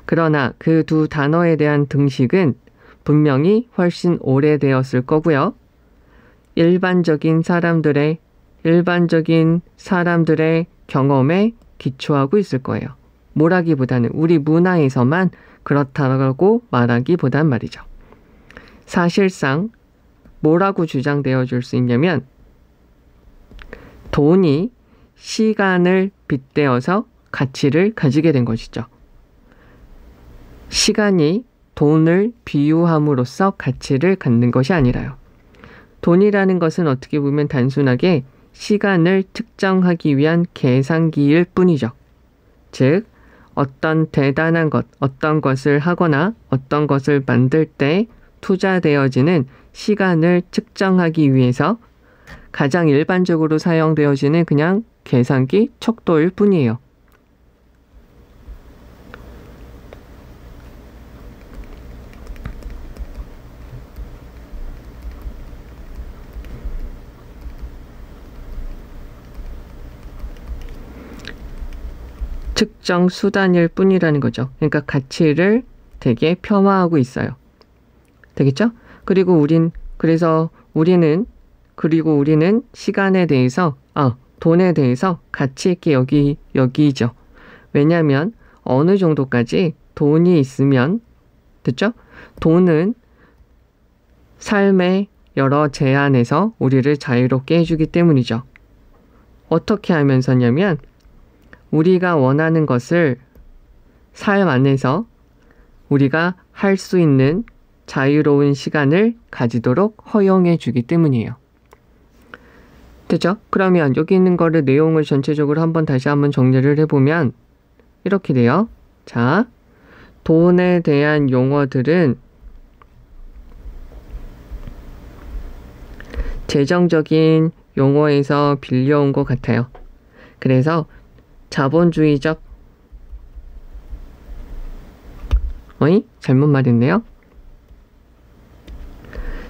그러나 그 두 단어에 대한 등식은 분명히 훨씬 오래되었을 거고요. 일반적인 사람들의 경험에 기초하고 있을 거예요. 뭐라기보다는 우리 문화에서만 그렇다고 말하기보단 말이죠. 사실상 뭐라고 주장되어 줄 수 있냐면 돈이 시간을 빗대어서 가치를 가지게 된 것이죠. 시간이 돈을 비유함으로써 가치를 갖는 것이 아니라요. 돈이라는 것은 어떻게 보면 단순하게 시간을 측정하기 위한 계산기일 뿐이죠. 즉, 어떤 대단한 것, 어떤 것을 하거나 어떤 것을 만들 때 투자되어지는 시간을 측정하기 위해서 가장 일반적으로 사용되어지는 그냥 계산기 척도일 뿐이에요. 측정 수단일 뿐이라는 거죠. 그러니까 가치를 되게 폄하하고 있어요. 되겠죠? 그리고 우리는 시간에 대해서, 돈에 대해서 가치 있게 여기죠. 왜냐하면 어느 정도까지 돈이 있으면, 됐죠? 돈은 삶의 여러 제한에서 우리를 자유롭게 해주기 때문이죠. 어떻게 하면서냐면, 우리가 원하는 것을 삶 안에서 우리가 할 수 있는 자유로운 시간을 가지도록 허용해 주기 때문이에요. 됐죠? 그러면 여기 있는 거를 내용을 전체적으로 다시 한번 정리를 해보면 이렇게 돼요. 자, 돈에 대한 용어들은 재정적인 용어에서 빌려온 것 같아요. 그래서 자본주의적 잘못 말했네요.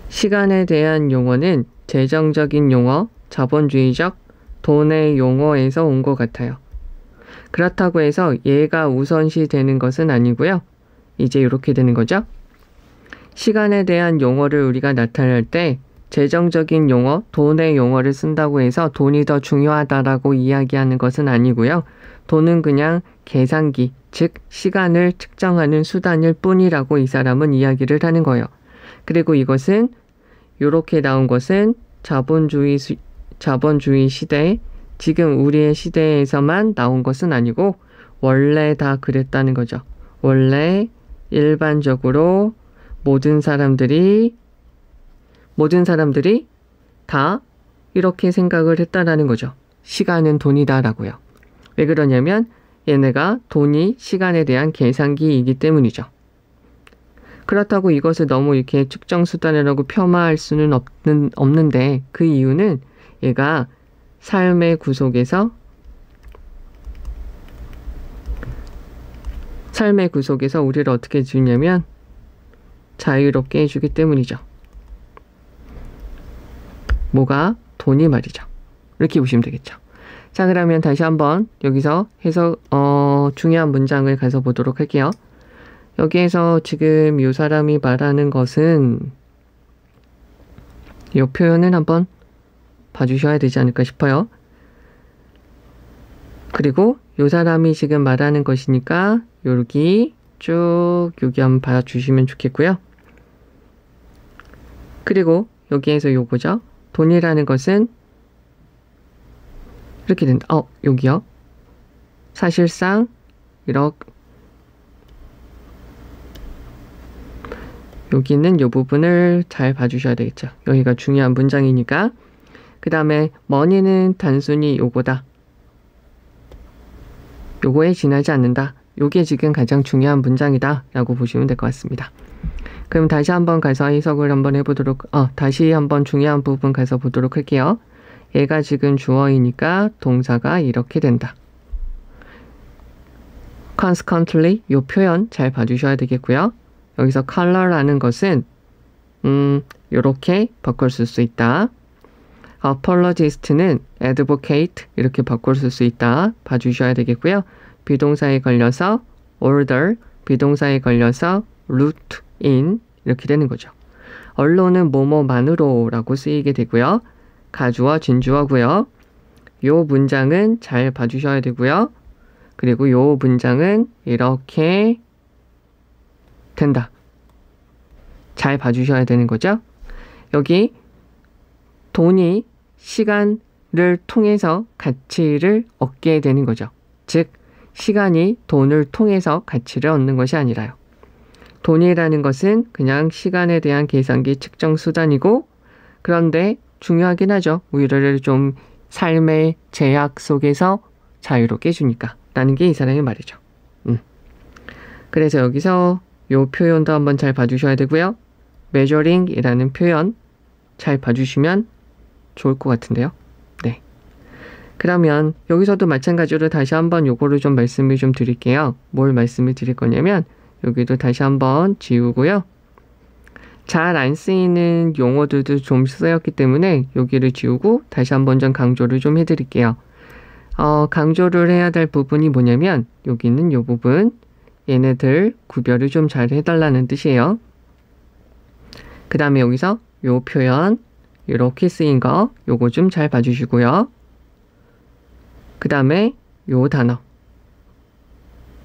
시간에 대한 용어는 재정적인 용어, 자본주의적 돈의 용어에서 온 것 같아요. 그렇다고 해서 얘가 우선시 되는 것은 아니고요. 이제 이렇게 되는 거죠. 시간에 대한 용어를 우리가 나타낼 때 재정적인 용어, 돈의 용어를 쓴다고 해서 돈이 더 중요하다라고 이야기하는 것은 아니고요. 돈은 그냥 계산기, 즉 시간을 측정하는 수단일 뿐이라고 이 사람은 이야기를 하는 거예요. 그리고 이것은 이렇게 나온 것은 자본주의 시대, 지금 우리의 시대에서만 나온 것은 아니고 원래 다 그랬다는 거죠. 원래 일반적으로 모든 사람들이 다 이렇게 생각을 했다라는 거죠. 시간은 돈이다라고요. 왜 그러냐면 얘네가 돈이 시간에 대한 계산기이기 때문이죠. 그렇다고 이것을 너무 이렇게 측정 수단이라고 폄하할 수는 없는데 그 이유는 얘가 삶의 구속에서 우리를 어떻게 해주냐면 자유롭게 해주기 때문이죠. 뭐가? 돈이 말이죠. 이렇게 보시면 되겠죠. 자, 그러면 다시 한번 여기서 중요한 문장을 가서 보도록 할게요. 여기에서 지금 이 사람이 말하는 것은 이 표현을 한번 봐주셔야 되지 않을까 싶어요. 그리고 이 사람이 지금 말하는 것이니까 여기 쭉 여기 한번 봐주시면 좋겠고요. 그리고 여기에서 요거죠. 돈이라는 것은 이렇게 된다. 여기요. 사실상 이렇게 여기는 요 부분을 잘 봐주셔야 되겠죠. 여기가 중요한 문장이니까. 그 다음에 money는 단순히 요거다. 요거에 지나지 않는다. 요게 지금 가장 중요한 문장이다 라고 보시면 될 것 같습니다. 그럼 다시 한번 가서 해석을 한번 해보도록 다시 한번 중요한 부분 가서 보도록 할게요. 얘가 지금 주어이니까 동사가 이렇게 된다. consequently 요 표현 잘 봐주셔야 되겠고요. 여기서 color라는 것은 요렇게 바꿀 수 있다. apologist는 advocate 이렇게 바꿀 수 있다. 봐주셔야 되겠고요. 비동사에 걸려서 order, 비동사에 걸려서 root in 이렇게 되는 거죠. 언론은 뭐뭐만으로 라고 쓰이게 되고요. 가주어, 진주어고요. 요 문장은 잘 봐주셔야 되고요. 그리고 요 문장은 이렇게 된다. 잘 봐주셔야 되는 거죠. 여기 돈이 시간을 통해서 가치를 얻게 되는 거죠. 즉 시간이 돈을 통해서 가치를 얻는 것이 아니라요. 돈이라는 것은 그냥 시간에 대한 계산기 측정 수단이고, 그런데 중요하긴 하죠. 우리를 좀 삶의 제약 속에서 자유롭게 해주니까 라는 게 이 사람의 말이죠. 그래서 여기서 요 표현도 한번 잘 봐주셔야 되고요. measuring 이라는 표현 잘 봐주시면 좋을 것 같은데요. 네. 그러면 여기서도 마찬가지로 다시 한번 요거를 좀 말씀을 좀 드릴게요. 뭘 말씀을 드릴 거냐면 여기도 다시 한번 지우고요. 잘 안 쓰이는 용어들도 좀 쓰였기 때문에 여기를 지우고 다시 한번 좀 강조를 좀 해드릴게요. 강조를 해야 될 부분이 뭐냐면 여기는 요 부분 얘네들 구별을 좀 잘 해달라는 뜻이에요. 그 다음에 여기서 요 표현 이렇게 쓰인 거 요거 좀 잘 봐주시고요. 그 다음에 요 단어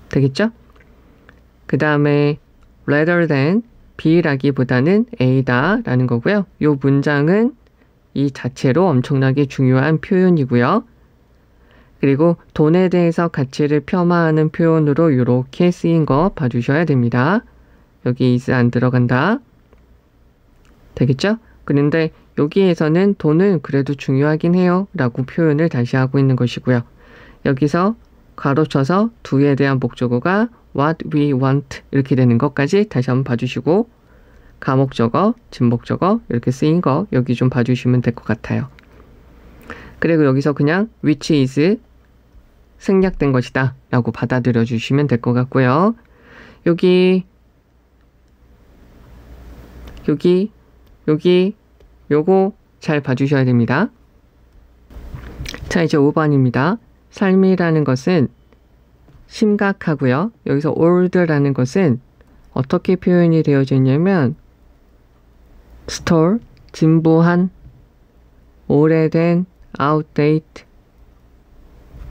되겠죠? 그 다음에 rather than B라기보다는 A다 라는 거고요. 요 문장은 이 자체로 엄청나게 중요한 표현이고요. 그리고 돈에 대해서 가치를 폄하하는 표현으로 이렇게 쓰인 거 봐주셔야 됩니다. 여기 is 안 들어간다. 되겠죠? 그런데 여기에서는 돈은 그래도 중요하긴 해요 라고 표현을 다시 하고 있는 것이고요. 여기서 가로쳐서 do에 대한 목적어가 what we want 이렇게 되는 것까지 다시 한번 봐주시고, 가목적어, 진목적어 이렇게 쓰인 거 여기 좀 봐주시면 될 것 같아요. 그리고 여기서 그냥 which is 생략된 것이다 라고 받아들여 주시면 될 것 같고요. 여기 요거 잘 봐주셔야 됩니다. 자, 이제 5번입니다. 삶이라는 것은 심각하고요. 여기서 old라는 것은 어떻게 표현이 되어져 있냐면 store, 진보한, 오래된, outdate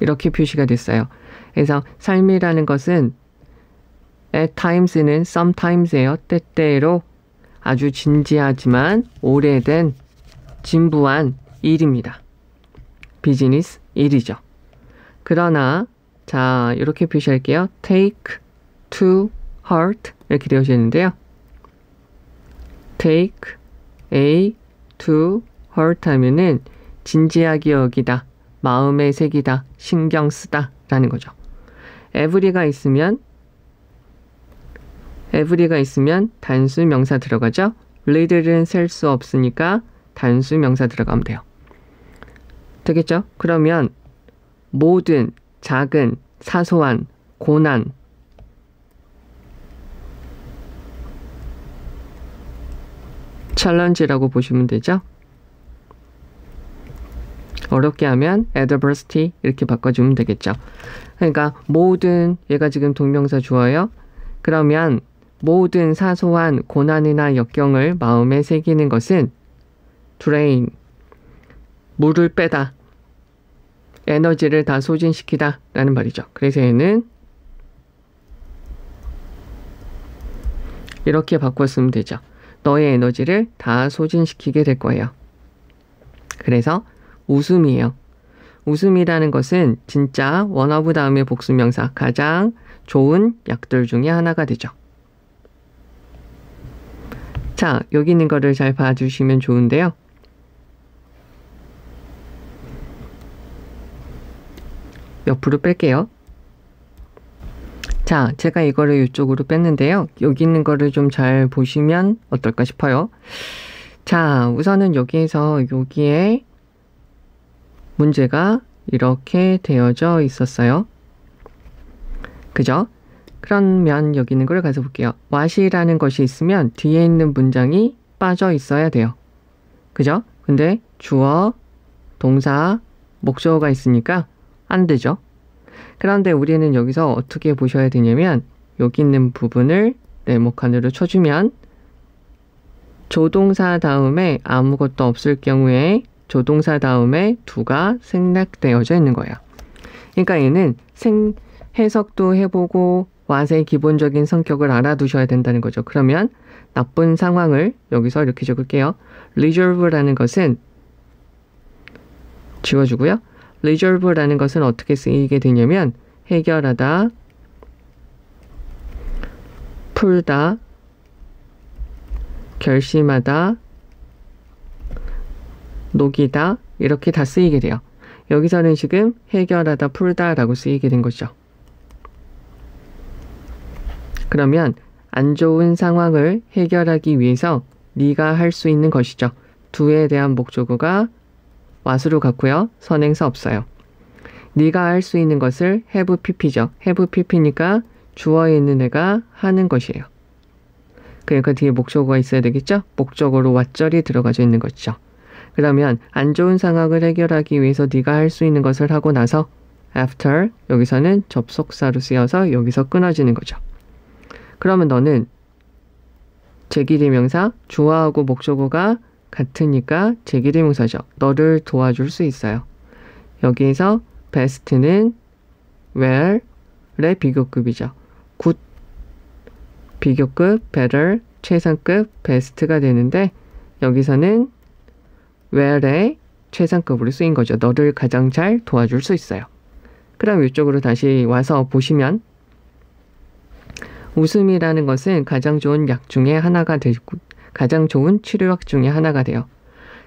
이렇게 표시가 됐어요. 그래서 삶이라는 것은 at times는 sometimes예요. 때때로 아주 진지하지만 오래된 진부한 일입니다. 비즈니스 일이죠. 그러나 자 이렇게 표시할게요. take to heart 이렇게 되어져 있는데요. take a to heart 하면은 진지하게 여기다, 마음에 새기다, 신경 쓰다 라는 거죠. every가 있으면 단수 명사 들어가죠. 리들은 셀 수 없으니까 단수 명사 들어가면 돼요. 되겠죠? 그러면 모든 작은 사소한 고난 챌린지라고 보시면 되죠. 어렵게 하면 adversity 이렇게 바꿔주면 되겠죠. 그러니까 모든, 얘가 지금 동명사 주어예요. 그러면 모든 사소한 고난이나 역경을 마음에 새기는 것은 drain, 물을 빼다, 에너지를 다 소진시키다 라는 말이죠. 그래서 얘는 이렇게 바꿨으면 되죠. 너의 에너지를 다 소진시키게 될 거예요. 그래서 웃음이에요. 웃음이라는 것은 진짜 원어브 다음에 복수명사, 가장 좋은 약들 중에 하나가 되죠. 자, 여기 있는 거를 잘 봐주시면 좋은데요. 옆으로 뺄게요. 자, 제가 이거를 이쪽으로 뺐는데요. 여기 있는 거를 좀 잘 보시면 어떨까 싶어요. 자, 우선은 여기에서 여기에 문제가 이렇게 되어져 있었어요. 그죠? 그러면 여기 있는 걸 가서 볼게요. what이라는 것이 있으면 뒤에 있는 문장이 빠져 있어야 돼요. 그죠? 근데 주어, 동사, 목적어가 있으니까 안 되죠. 그런데 우리는 여기서 어떻게 보셔야 되냐면 여기 있는 부분을 네모칸으로 쳐주면 조동사 다음에 아무것도 없을 경우에 조동사 다음에 do가 생략되어져 있는 거예요. 그러니까 얘는 해석도 해보고 what의 기본적인 성격을 알아두셔야 된다는 거죠. 그러면 나쁜 상황을 여기서 이렇게 적을게요. resolve라는 것은 지워주고요. resolve라는 것은 어떻게 쓰이게 되냐면 해결하다, 풀다, 결심하다, 녹이다 이렇게 다 쓰이게 돼요. 여기서는 지금 해결하다, 풀다 라고 쓰이게 된 거죠. 그러면 안 좋은 상황을 해결하기 위해서 네가 할 수 있는 것이죠. do에 대한 목적어가 what으로 갔고요. 선행사 없어요. 네가 할 수 있는 것을 have pp죠. have pp니까 주어에 있는 애가 하는 것이에요. 그러니까 뒤에 목적어가 있어야 되겠죠? 목적어로 what절이 들어가져 있는 것이죠. 그러면 안 좋은 상황을 해결하기 위해서 네가 할 수 있는 것을 하고 나서 after 여기서는 접속사로 쓰여서 여기서 끊어지는 거죠. 그러면 너는 제기대명사 주어하고 목적어가 같으니까 제기대명사죠. 너를 도와줄 수 있어요. 여기에서 best는 where의 비교급이죠. good 비교급, better 최상급, best가 되는데 여기서는 where의 최상급으로 쓰인 거죠. 너를 가장 잘 도와줄 수 있어요. 그럼 이쪽으로 다시 와서 보시면 웃음이라는 것은 가장 좋은 약 중에 하나가 되고 가장 좋은 치료약 중에 하나가 돼요.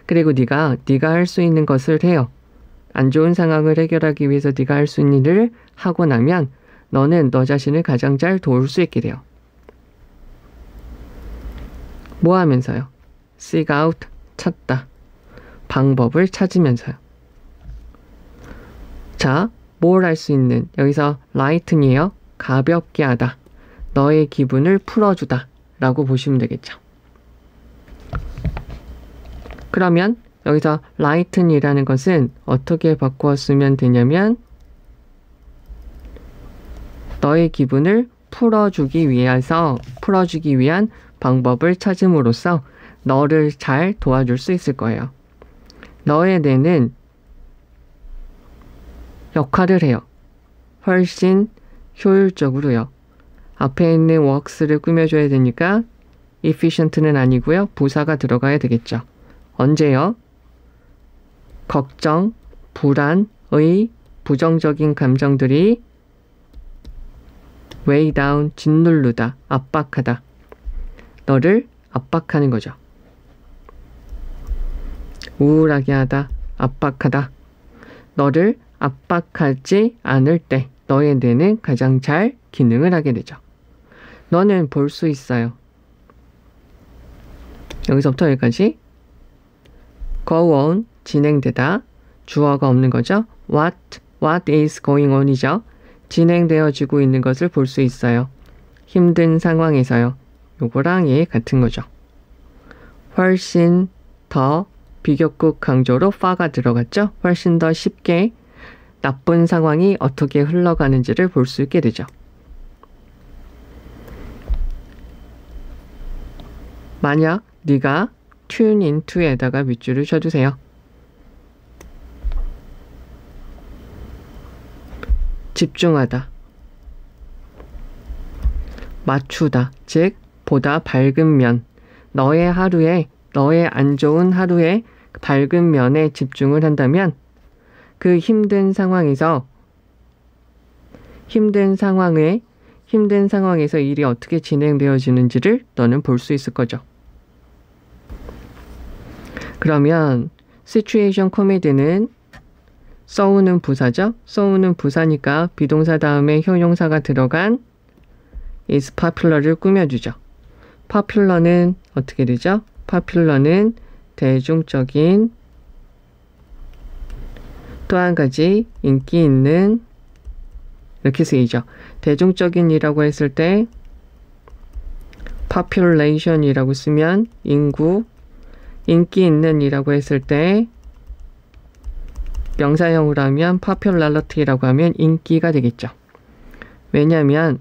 그리고 네가 할 수 있는 것을 해요. 안 좋은 상황을 해결하기 위해서 네가 할 수 있는 일을 하고 나면 너는 너 자신을 가장 잘 도울 수 있게 돼요. 뭐 하면서요? seek out, 찾다. 방법을 찾으면서요. 자, 뭘 할 수 있는 여기서 lighten이에요. 가볍게 하다. 너의 기분을 풀어주다 라고 보시면 되겠죠. 그러면 여기서 lighten이라는 것은 어떻게 바꾸었으면 되냐면 너의 기분을 풀어주기 위한 방법을 찾음으로써 너를 잘 도와줄 수 있을 거예요. 너의 뇌는 역할을 해요. 훨씬 효율적으로요. 앞에 있는 works를 꾸며줘야 되니까 efficient는 아니고요. 부사가 들어가야 되겠죠. 언제요? 걱정, 불안의 부정적인 감정들이 weigh down, 짓누르다, 압박하다. 너를 압박하는 거죠. 우울하게 하다, 압박하다. 너를 압박하지 않을 때 너의 뇌는 가장 잘 기능을 하게 되죠. 너는 볼 수 있어요. 여기서부터 여기까지 go on, 진행되다. 주어가 없는 거죠. what is going on이죠. 진행되어지고 있는 것을 볼 수 있어요. 힘든 상황에서요. 요거랑 얘 같은 거죠. 훨씬 더 비교급 강조로 far가 들어갔죠. 훨씬 더 쉽게 나쁜 상황이 어떻게 흘러가는지를 볼 수 있게 되죠. 만약 네가 tune into에다가 밑줄을 쳐주세요. 집중하다, 맞추다, 즉 보다 밝은 면, 너의 하루에, 너의 안 좋은 하루에 밝은 면에 집중을 한다면 그 힘든 상황에서 일이 어떻게 진행되어지는지를 너는 볼 수 있을 거죠. 그러면 시츄에이션 코미디는 so는 부사죠. so는 부사니까 비동사 다음에 형용사가 들어간 is popular를 꾸며주죠. popular는 어떻게 되죠? popular는 대중적인, 또 한 가지 인기 있는, 이렇게 쓰이죠. 대중적인이라고 했을 때 population이라고 쓰면 인구, 인기 있는이라고 했을 때 명사형으로 하면 popularity라고 하면 인기가 되겠죠. 왜냐하면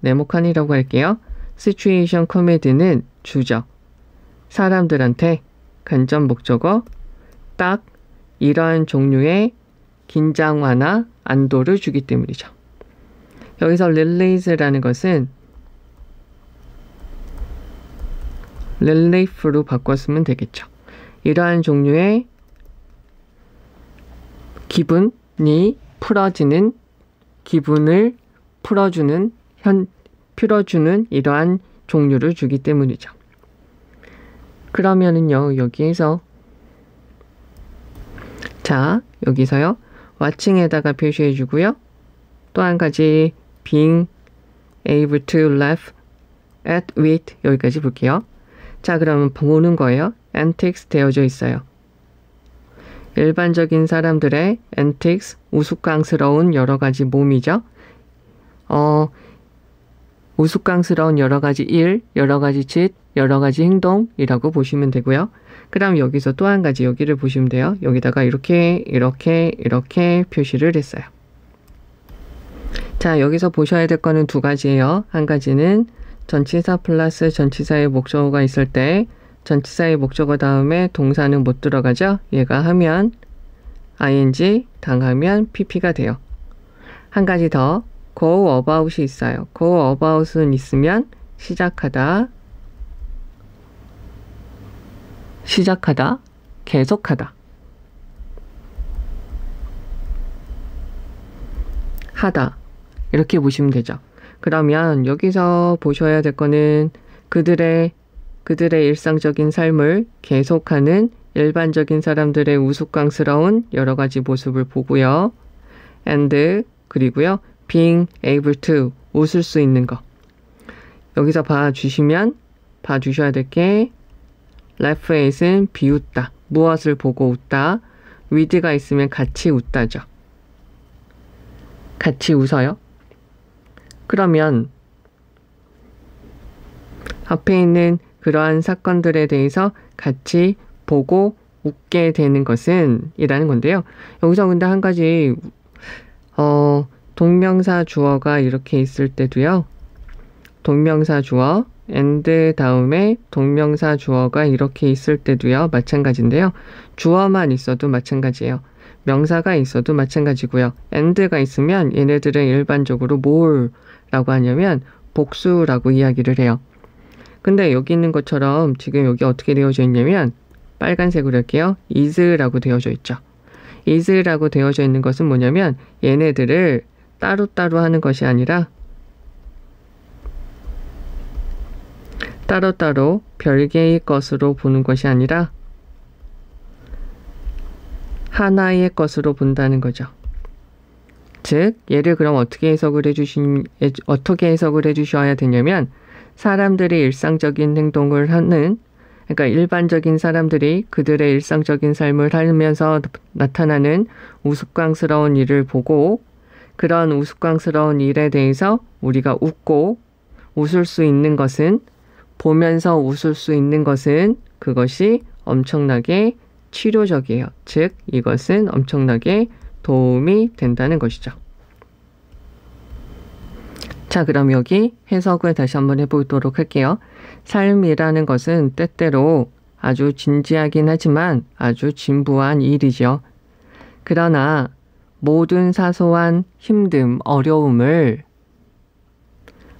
네모칸이라고 할게요. 시츄에이션 코미디는 주죠. 사람들한테 간접 목적어 딱 이러한 종류의 긴장 완화, 안도를 주기 때문이죠. 여기서 relieve라는 것은 relief로 바꿨으면 되겠죠. 이러한 종류의 기분이 풀어지는, 기분을 풀어주는 이러한 종류를 주기 때문이죠. 그러면은요, 여기에서 자, 여기서요, watching에다가 표시해 주고요. 또 한 가지 being able to laugh at with, 여기까지 볼게요. 자, 그러면 보는 거예요. antics 되어져 있어요. 일반적인 사람들의 antics, 우스꽝스러운 여러 가지 몸이죠. 우스꽝스러운 여러 가지 일, 여러 가지 짓, 여러 가지 행동이라고 보시면 되고요. 그럼 여기서 또 한 가지 여기를 보시면 돼요. 여기다가 이렇게 표시를 했어요. 자, 여기서 보셔야 될 거는 두 가지예요. 한 가지는 전치사 플러스 전치사의 목적어가 있을 때 전치사의 목적어 다음에 동사는 못 들어가죠. 얘가 하면 ing, 당하면 pp가 돼요. 한 가지 더 go about이 있어요. go about은 있으면 시작하다, 계속하다, 하다, 이렇게 보시면 되죠. 그러면 여기서 보셔야 될 거는 그들의 일상적인 삶을 계속하는 일반적인 사람들의 우스꽝스러운 여러 가지 모습을 보고요. and, 그리고요, being able to, 웃을 수 있는 거. 여기서 봐주셔야 될 게 laugh at은 비웃다, 무엇을 보고 웃다, with가 있으면 같이 웃다죠. 같이 웃어요. 그러면 앞에 있는 그러한 사건들에 대해서 같이 보고 웃게 되는 것은 이라는 건데요. 여기서 근데 한 가지 동명사 주어가 이렇게 있을 때도요. 동명사 주어 and 다음에 동명사 주어가 이렇게 있을 때도요. 마찬가지인데요. 주어만 있어도 마찬가지예요. 명사가 있어도 마찬가지고요. and가 있으면 얘네들은 일반적으로 뭘라고 하냐면 복수라고 이야기를 해요. 근데 여기 있는 것처럼 지금 여기 어떻게 되어져 있냐면 빨간색으로 할게요. is라고 되어져 있죠. is라고 되어져 있는 것은 뭐냐면 얘네들을 따로따로 하는 것이 아니라 따로따로 별개의 것으로 보는 것이 아니라 하나의 것으로 본다는 거죠. 즉, 얘를 그럼 어떻게 해석을 해주셔야 되냐면 사람들이 일상적인 행동을 하는, 그러니까 일반적인 사람들이 그들의 일상적인 삶을 살면서 나타나는 우스꽝스러운 일을 보고 그런 우스꽝스러운 일에 대해서 우리가 웃고 웃을 수 있는 것은, 보면서 웃을 수 있는 것은 그것이 엄청나게 치료적이에요. 즉, 이것은 엄청나게 도움이 된다는 것이죠. 자, 그럼 여기 해석을 다시 한번 해보도록 할게요. 삶이라는 것은 때때로 아주 진지하긴 하지만 아주 진부한 일이죠. 그러나 모든 사소한 힘듦, 어려움을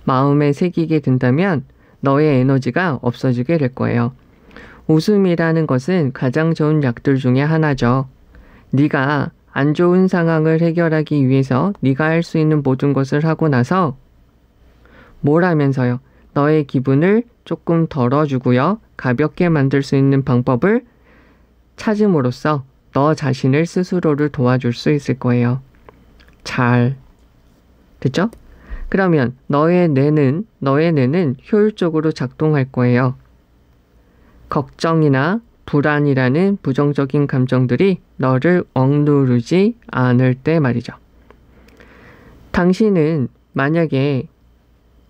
마음에 새기게 된다면 너의 에너지가 없어지게 될 거예요. 웃음이라는 것은 가장 좋은 약들 중에 하나죠. 네가 안 좋은 상황을 해결하기 위해서 네가 할 수 있는 모든 것을 하고 나서 뭘 하면서요? 너의 기분을 조금 덜어주고요. 가볍게 만들 수 있는 방법을 찾음으로써 너 자신을 스스로를 도와줄 수 있을 거예요. 잘 됐죠? 그러면 너의 뇌는 효율적으로 작동할 거예요. 걱정이나 불안이라는 부정적인 감정들이 너를 억누르지 않을 때 말이죠. 당신은 만약에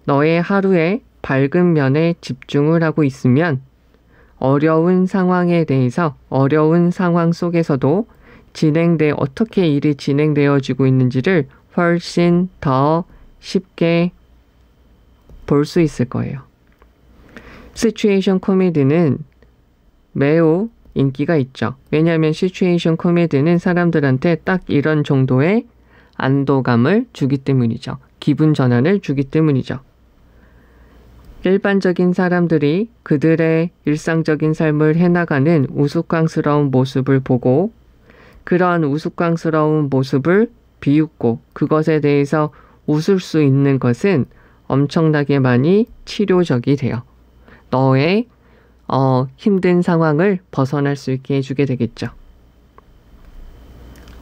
너의 하루의 밝은 면에 집중을 하고 있으면 어려운 상황에 대해서 어려운 상황 속에서도 어떻게 일이 진행되어지고 있는지를 훨씬 더 쉽게 볼 수 있을 거예요. 시츄에이션 코미디는 매우 인기가 있죠. 왜냐하면 시츄에이션 코미디는 사람들한테 딱 이런 정도의 안도감을 주기 때문이죠. 기분 전환을 주기 때문이죠. 일반적인 사람들이 그들의 일상적인 삶을 해나가는 우스꽝스러운 모습을 보고 그러한 우스꽝스러운 모습을 비웃고 그것에 대해서 웃을 수 있는 것은 엄청나게 많이 치료적이 돼요. 너의 힘든 상황을 벗어날 수 있게 해주게 되겠죠.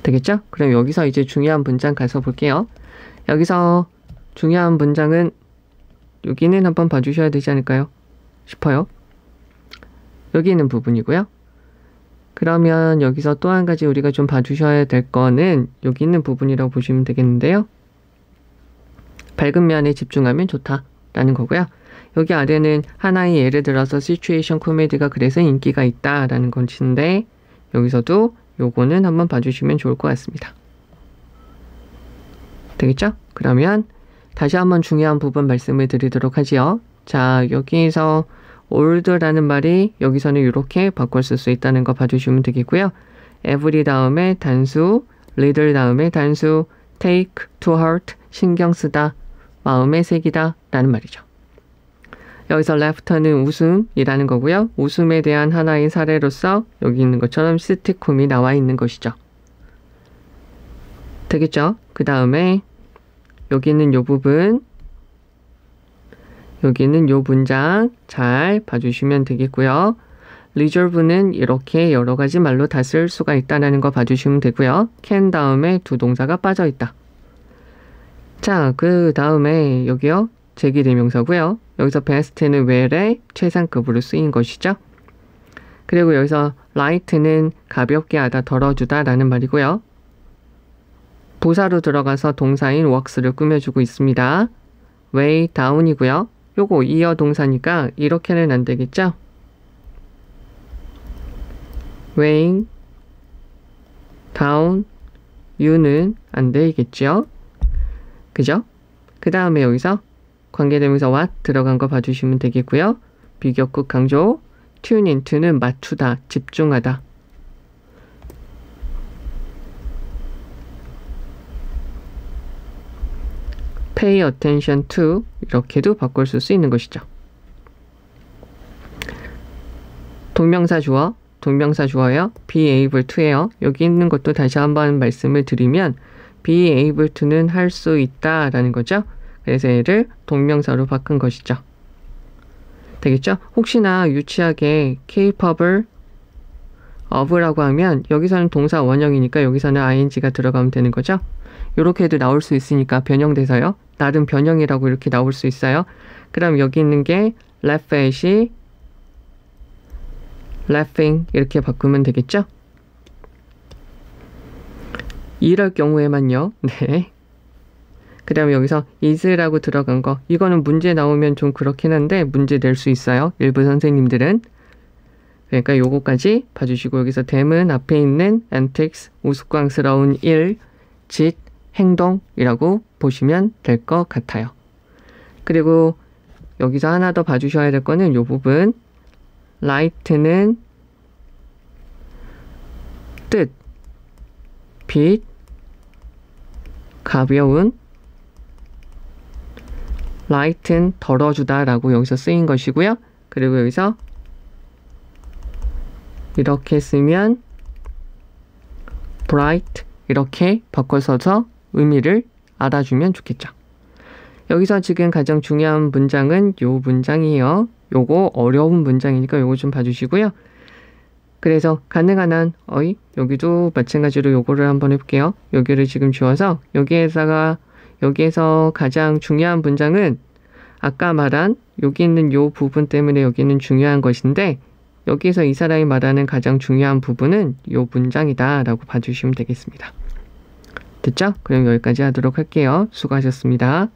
되겠죠? 그럼 여기서 이제 중요한 문장 가서 볼게요. 여기서 중요한 문장은 여기는 한번 봐주셔야 되지 않을까요? 싶어요. 여기 있는 부분이고요. 그러면 여기서 또 한 가지 우리가 좀 봐주셔야 될 거는 여기 있는 부분이라고 보시면 되겠는데요. 밝은 면에 집중하면 좋다라는 거고요. 여기 아래는 하나의 예를 들어서 시츄에이션 코미디가 그래서 인기가 있다라는 것인데 여기서도 요거는 한번 봐주시면 좋을 것 같습니다. 되겠죠? 그러면 다시 한번 중요한 부분 말씀을 드리도록 하지요. 자, 여기서 old라는 말이 여기서는 이렇게 바꿔 쓸 수 있다는 거 봐주시면 되겠고요. every 다음에 단수, little 다음에 단수, take to heart, 신경 쓰다, 마음에 새기다 라는 말이죠. 여기서 laughter는 웃음이라는 거고요. 웃음에 대한 하나의 사례로서 여기 있는 것처럼 시트콤이 나와 있는 것이죠. 되겠죠? 그 다음에 여기 있는 요 부분, 여기 있는 요 문장 잘 봐주시면 되겠고요. resolve는 이렇게 여러 가지 말로 다 쓸 수가 있다는 거 봐주시면 되고요. can 다음에 두 동사가 빠져 있다. 자, 그 다음에 여기요. 제기대명사고요. 여기서 best는 well의 최상급으로 쓰인 것이죠. 그리고 여기서 light는 가볍게 하다, 덜어주다 라는 말이고요. 부사로 들어가서 동사인 works를 꾸며주고 있습니다. weigh down이고요. 요거 이어 동사니까 이렇게는 안 되겠죠? weighing down you는 안 되겠죠? 그죠? 그 다음에 여기서 관계대명사 what 들어간 거 봐주시면 되겠고요. 비교급 강조 tune into는 맞추다, 집중하다. pay attention to 이렇게도 바꿀 수 있는 것이죠. 동명사 주어, 동명사 주어요. be able to예요. 여기 있는 것도 다시 한번 말씀을 드리면 be able to는 할 수 있다 라는 거죠. 그래서 얘를 동명사로 바꾼 것이죠. 되겠죠? 혹시나 유치하게 capable of라고 하면 여기서는 동사 원형이니까 여기서는 ing가 들어가면 되는 거죠. 이렇게도 나올 수 있으니까 변형돼서요. 나름 변형이라고 이렇게 나올 수 있어요. 그럼 여기 있는 게 laugh at이 laughing 이렇게 바꾸면 되겠죠? 이럴 경우에만요. 네. 그 다음에 여기서 is라고 들어간 거 이거는 문제 나오면 좀 그렇긴 한데 문제 낼 수 있어요. 일부 선생님들은. 그러니까 요거까지 봐주시고 여기서 them은 앞에 있는 antics, 우스꽝스러운 일, 짓, 행동이라고 보시면 될 것 같아요. 그리고 여기서 하나 더 봐주셔야 될 거는 요 부분 light는 뜻, 빛, 가벼운, light은 덜어주다 라고 여기서 쓰인 것이고요. 그리고 여기서 이렇게 쓰면 bright 이렇게 바꿔서서 의미를 알아주면 좋겠죠. 여기서 지금 가장 중요한 문장은 요 문장이에요. 요거 어려운 문장이니까 요거 좀 봐주시고요. 그래서 가능한 한 여기도 마찬가지로 요거를 한번 해볼게요. 여기를 지금 지워서 여기에서 가장 중요한 문장은 아까 말한 여기 있는 요 부분 때문에 여기는 중요한 것인데 여기서 이 사람이 말하는 가장 중요한 부분은 요 문장이다 라고 봐주시면 되겠습니다. 됐죠? 그럼 여기까지 하도록 할게요. 수고하셨습니다.